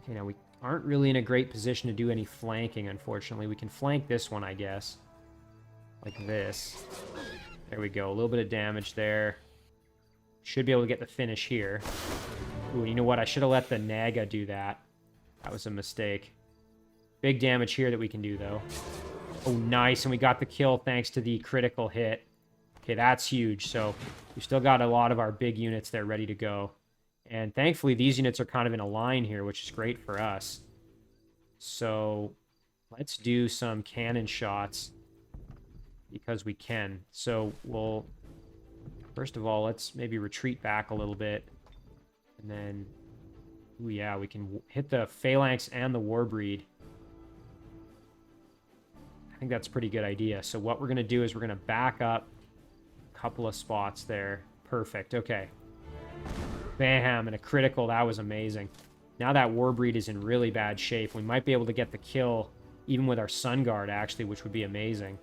S1: now we aren't really in a great position to do any flanking, unfortunately. We can flank this one, I guess. Like this. There we go. A little bit of damage there. Should be able to get the finish here. Ooh, you know what? I should have let the Naga do that. That was a mistake. Big damage here that we can do, though. Oh, nice. And we got the kill thanks to the critical hit. Okay, that's huge. So we still got a lot of our big units there ready to go. And thankfully, these units are kind of in a line here, which is great for us. So let's do some cannon shots because we can. So we'll, first of all, let's maybe retreat back a little bit. And then, ooh, yeah, we can hit the Phalanx and the Warbreed. I think that's a pretty good idea. So what we're going to do is we're going to back up a couple of spots there. Perfect. Okay. Bam, and a critical. That was amazing. Now that Warbreed is in really bad shape. We might be able to get the kill even with our Sun Guard, actually, which would be amazing.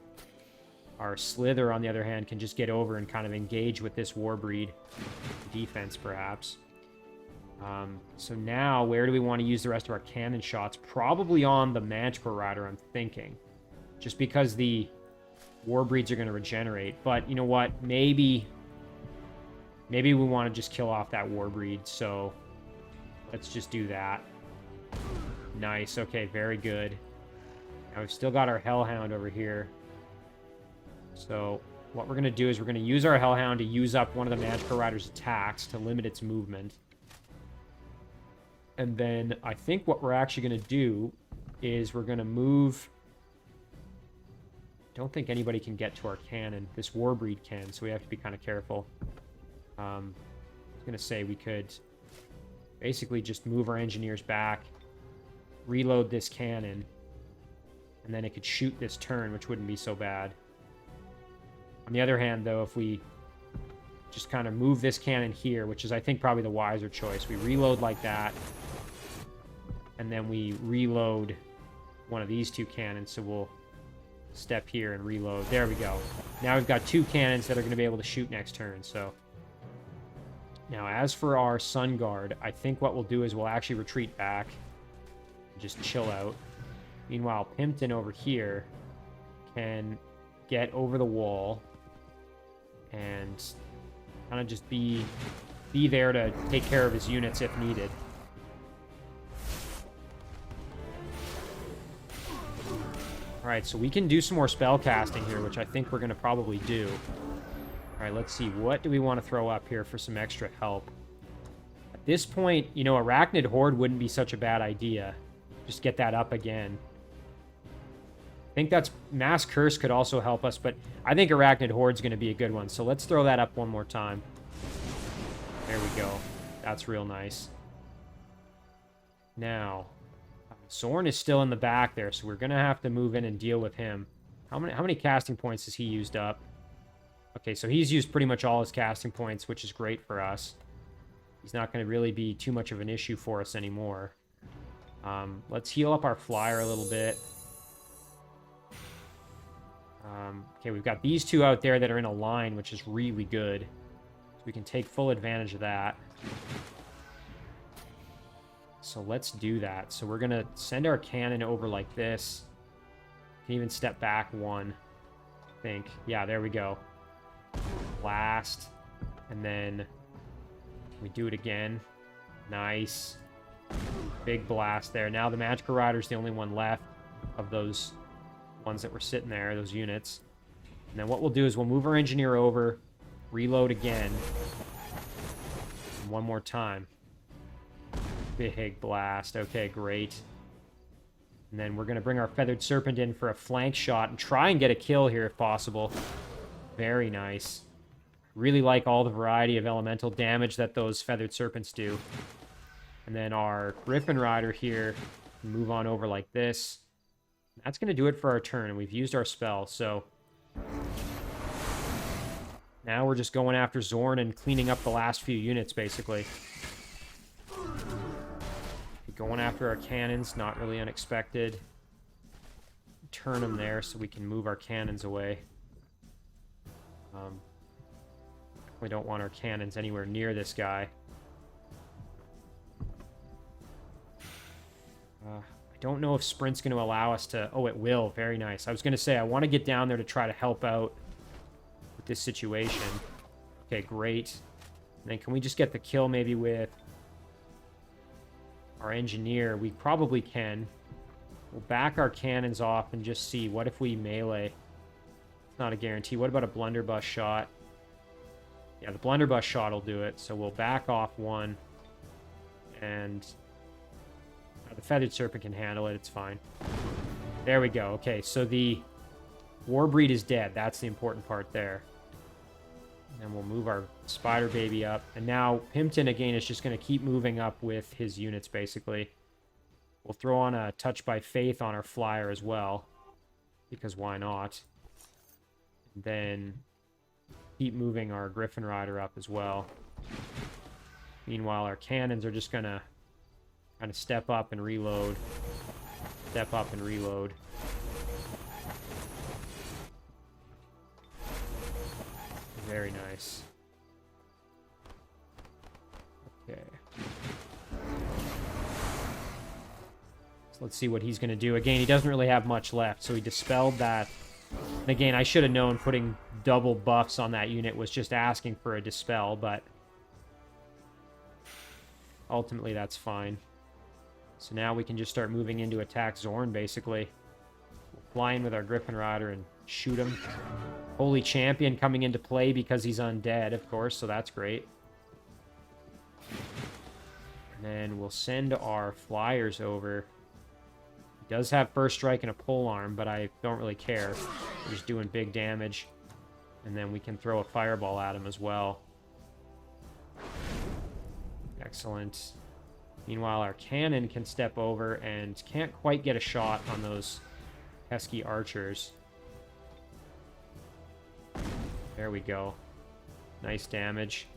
S1: Our Slither, on the other hand, can just get over and kind of engage with this Warbreed. Defense, perhaps. So now, where do we want to use the rest of our cannon shots? Probably on the Manticore Rider, I'm thinking. Just because the Warbreeds are going to regenerate. But, you know what? Maybe Maybe we want to just kill off that Warbreed, so let's just do that. Nice. Okay, very good. Now we've still got our Hellhound over here. So what we're going to do is we're going to use our Hellhound to use up one of the Magical Rider's attacks to limit its movement. And then I think what we're actually going to do is we're going to move... Don't think anybody can get to our cannon. This Warbreed can, so we have to be kind of careful. I was going to say we could basically just move our engineers back, reload this cannon, and then it could shoot this turn, which wouldn't be so bad. On the other hand, though, if we just kind of move this cannon here, which is, I think, probably the wiser choice. We reload like that, and then we reload one of these two cannons, so we'll step here and reload. There we go. Now we've got two cannons that are going to be able to shoot next turn, so... Now, as for our Sun Guard, I think what we'll do is we'll actually retreat back and just chill out. Meanwhile, Pimpton over here can get over the wall and kind of just be there to take care of his units if needed. Alright, so we can do some more spell casting here, which I think we're going to probably do. Alright, let's see. What do we want to throw up here for some extra help? At this point, you know, Arachnid Horde wouldn't be such a bad idea. Just get that up again. I think that's... Mass Curse could also help us, but I think Arachnid Horde's going to be a good one. So let's throw that up one more time. There we go. That's real nice. Now, Xorn is still in the back there, so we're going to have to move in and deal with him. How many casting points has he used up? Okay, so he's used pretty much all his casting points, which is great for us. He's not going to really be too much of an issue for us anymore. Let's heal up our flyer a little bit. Okay, we've got these two out there that are in a line, which is really good. So we can take full advantage of that. So let's do that. So we're going to send our cannon over like this. Can even step back one, I think. Yeah, there we go. Blast. And then we do it again. Nice. Big blast there. Now the Magical Rider's the only one left of those ones that were sitting there, those units. And then what we'll do is we'll move our engineer over, reload again. And one more time. Big blast. Okay, great. And then we're going to bring our Feathered Serpent in for a flank shot and try and get a kill here if possible. Very nice. Really like all the variety of elemental damage that those Feathered Serpents do. And then our Griffin Rider here can move on over like this. That's going to do it for our turn, and we've used our spell, so... Now we're just going after Xorn and cleaning up the last few units, basically. Going after our cannons, not really unexpected. Turn them there so we can move our cannons away. We don't want our cannons anywhere near this guy. I don't know if Sprint's going to allow us to... Oh, it will. Very nice. I was going to say, I want to get down there to try to help out with this situation. Okay, great. And then can we just get the kill maybe with our engineer? We probably can. We'll back our cannons off and just see. What if we melee? It's not a guarantee. What about a blunderbuss shot? Yeah, the blunderbuss shot will do it. So we'll back off one. And the Feathered Serpent can handle it. It's fine. There we go. Okay, so the Warbreed is dead. That's the important part there. And we'll move our Spider Baby up. And now Pimpton, again, is just going to keep moving up with his units, basically. We'll throw on a Touch by Faith on our flyer as well. Because why not? And then keep moving our Griffin Rider up as well. Meanwhile, our cannons are just going to kind of step up and reload. Step up and reload. Very nice. Okay. So let's see what he's going to do. Again, he doesn't really have much left, so he dispelled that. And again, I should have known putting double buffs on that unit was just asking for a dispel, but ultimately that's fine. So now we can just start moving into attack Xorn, basically. We'll fly in with our Griffin Rider and shoot him. Holy Champion coming into play because he's undead, of course, so that's great. And then we'll send our flyers over. He does have First Strike and a pole arm, but I don't really care. We're just doing big damage. And then we can throw a fireball at him as well. Excellent. Meanwhile, our cannon can step over and can't quite get a shot on those pesky archers. There we go. Nice damage.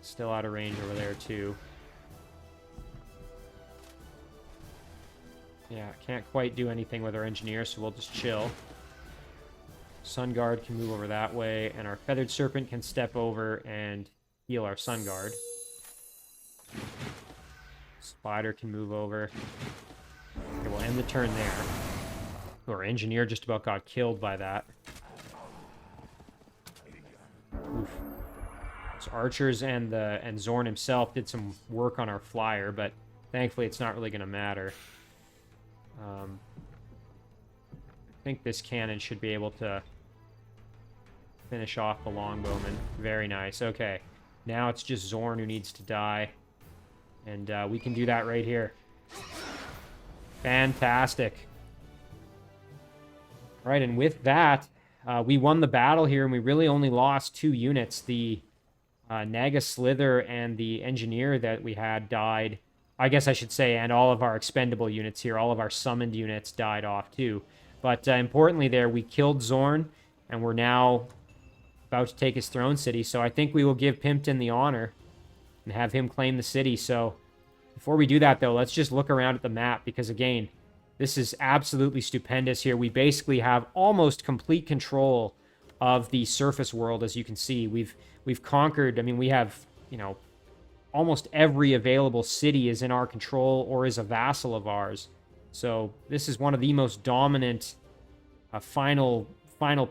S1: Still out of range over there, too. Yeah, can't quite do anything with our engineer, so we'll just chill. Sun Guard can move over that way, and our Feathered Serpent can step over and heal our Sun Guard. Spider can move over. Okay, we'll end the turn there. Our engineer just about got killed by that. Oof. So archers and Xorn himself did some work on our flyer, but thankfully it's not really going to matter. I think this cannon should be able to finish off the longbowman. Very nice. Okay, now it's just Xorn who needs to die. And we can do that right here. Fantastic. All right, and with that, we won the battle here, and we really only lost 2 units. The Naga Slither and the engineer that we had died. I guess I should say, and all of our expendable units here, all of our summoned units died off too. But importantly there, we killed Xorn, and we're now about to take his throne city. So I think we will give Pimpton the honor and have him claim the city. So before we do that, though, let's just look around at the map, because again, this is absolutely stupendous here. We basically have almost complete control of the surface world, as you can see. We've conquered, I mean, we have, you know, almost every available city is in our control or is a vassal of ours. So this is one of the most dominant final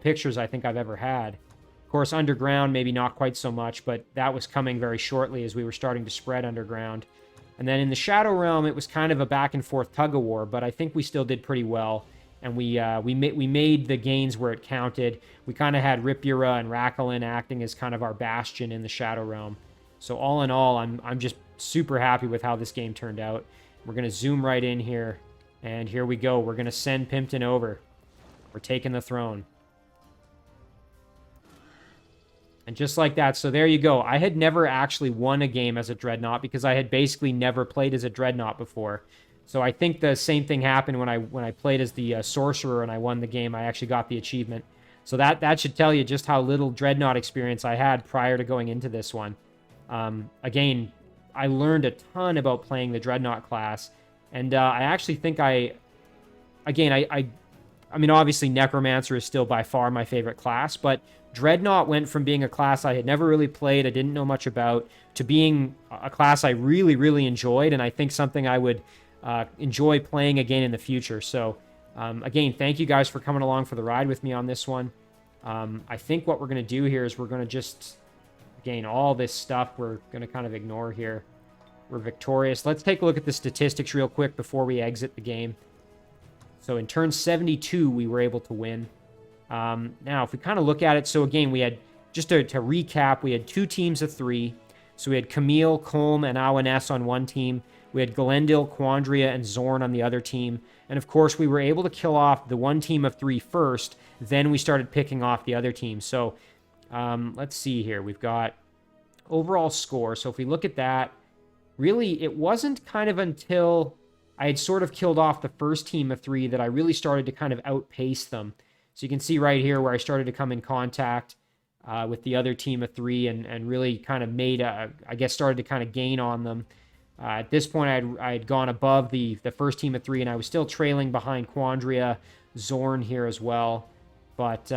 S1: pictures I think I've ever had. Of course, underground, maybe not quite so much, but that was coming very shortly as we were starting to spread underground. And then in the Shadow Realm, it was kind of a back-and-forth tug-of-war, but I think we still did pretty well. And we made the gains where it counted. We kind of had Ripura and Rakhalin acting as kind of our bastion in the Shadow Realm. So all in all, I'm just super happy with how this game turned out. We're going to zoom right in here, and here we go. We're going to send Pimpton over. We're taking the throne. And just like that, so there you go. I had never actually won a game as a Dreadnought because I had basically never played as a Dreadnought before. So I think the same thing happened when I played as the Sorcerer and I won the game. I actually got the achievement. So that should tell you just how little Dreadnought experience I had prior to going into this one. Again, I learned a ton about playing the Dreadnought class, and I actually think I mean, obviously Necromancer is still by far my favorite class, but Dreadnought went from being a class I had never really played, I didn't know much about, to being a class I really, really enjoyed, and I think something I would enjoy playing again in the future. So, again, thank you guys for coming along for the ride with me on this one. I think what we're going to do here is we're going to just... Again, all this stuff we're going to kind of ignore here. We're victorious. Let's take a look at the statistics real quick before we exit the game. So in turn 72, we were able to win. Now, if we kind of look at it, so again, we had, just to recap, we had 2 teams of 3. So we had Camille, Colm, and Awaness on one team. We had Glendil, Quandria, and Xorn on the other team. And of course, we were able to kill off the one team of 3 first. Then we started picking off the other team. So... let's see here. We've got overall score. So if we look at that, really, it wasn't kind of until I had sort of killed off the first team of 3 that I really started to kind of outpace them. So you can see right here where I started to come in contact with the other team of 3 and really kind of made, I guess, started to kind of gain on them. At this point, I had gone above the first team of 3, and I was still trailing behind Quandria, Xorn here as well. But...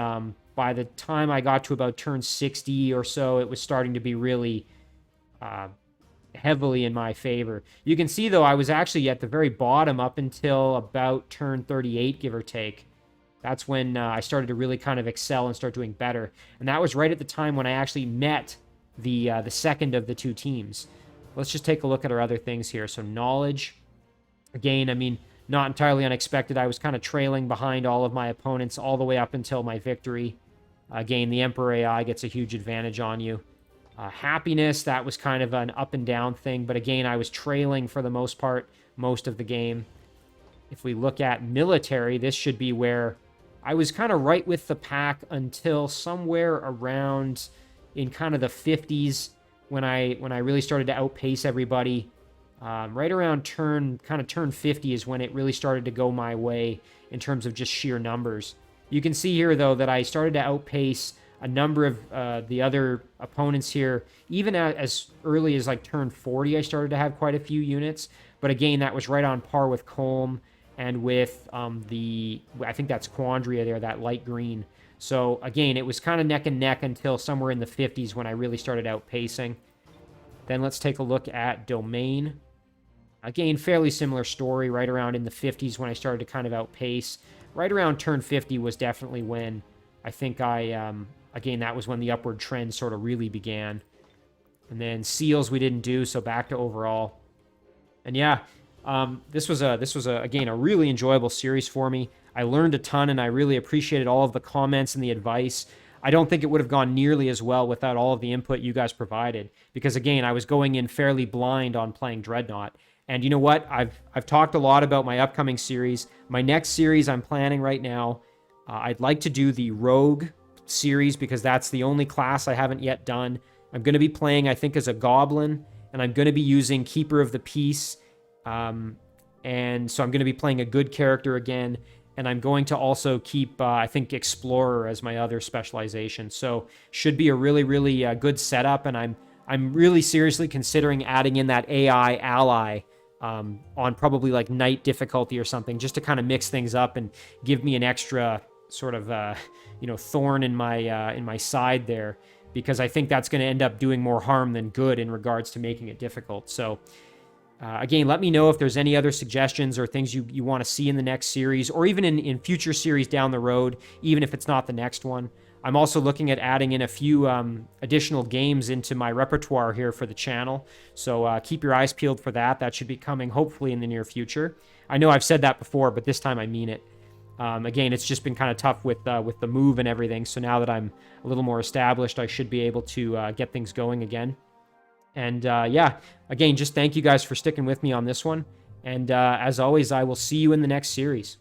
S1: by the time I got to about turn 60 or so, it was starting to be really heavily in my favor. You can see, though, I was actually at the very bottom up until about turn 38, give or take. That's when I started to really kind of excel and start doing better. And that was right at the time when I actually met the second of the 2 teams. let's just take a look at our other things here. So knowledge, again, I mean, not entirely unexpected. I was kind of trailing behind all of my opponents all the way up until my victory. Again, the Emperor AI gets a huge advantage on you. Happiness, that was kind of an up and down thing, but again, I was trailing for the most part most of the game. If we look at military, this should be where I was kind of right with the pack until somewhere around in kind of the 50s when I really started to outpace everybody. Right around turn 50 is when it really started to go my way in terms of just sheer numbers. You can see here, though, that I started to outpace a number of the other opponents here. Even as early as like turn 40, I started to have quite a few units. But again, that was right on par with Colm and with I think that's Quandria there, that light green. So again, it was kind of neck and neck until somewhere in the 50s when I really started outpacing. Then let's take a look at Domain. Again, fairly similar story, right around in the 50s when I started to kind of outpace. Right around turn 50 was definitely when I think again, that was when the upward trend sort of really began. And then Seals we didn't do, so back to overall. And yeah, this was again, a really enjoyable series for me. I learned a ton, and I really appreciated all of the comments and the advice. I don't think it would have gone nearly as well without all of the input you guys provided, because again, I was going in fairly blind on playing Dreadnought. And you know what? I've talked a lot about my upcoming series. My next series I'm planning right now, I'd like to do the Rogue series because that's the only class I haven't yet done. I'm going to be playing, I think, as a Goblin, and I'm going to be using Keeper of the Peace. And so I'm going to be playing a good character again, and I'm going to also keep, I think, Explorer as my other specialization. So should be a really, really good setup, and I'm really seriously considering adding in that AI ally on probably like night difficulty or something, just to kind of mix things up and give me an extra sort of thorn in my side there, because I think that's going to end up doing more harm than good in regards to making it difficult. So again, let me know if there's any other suggestions or things you want to see in the next series, or even in future series down the road, even if it's not the next one. I'm also looking at adding in a few additional games into my repertoire here for the channel, so keep your eyes peeled for that. That should be coming hopefully in the near future. I know I've said that before, but this time I mean it. Again, it's just been kind of tough with the move and everything, so now that I'm a little more established, I should be able to get things going again. And yeah, again, just thank you guys for sticking with me on this one. And as always, I will see you in the next series.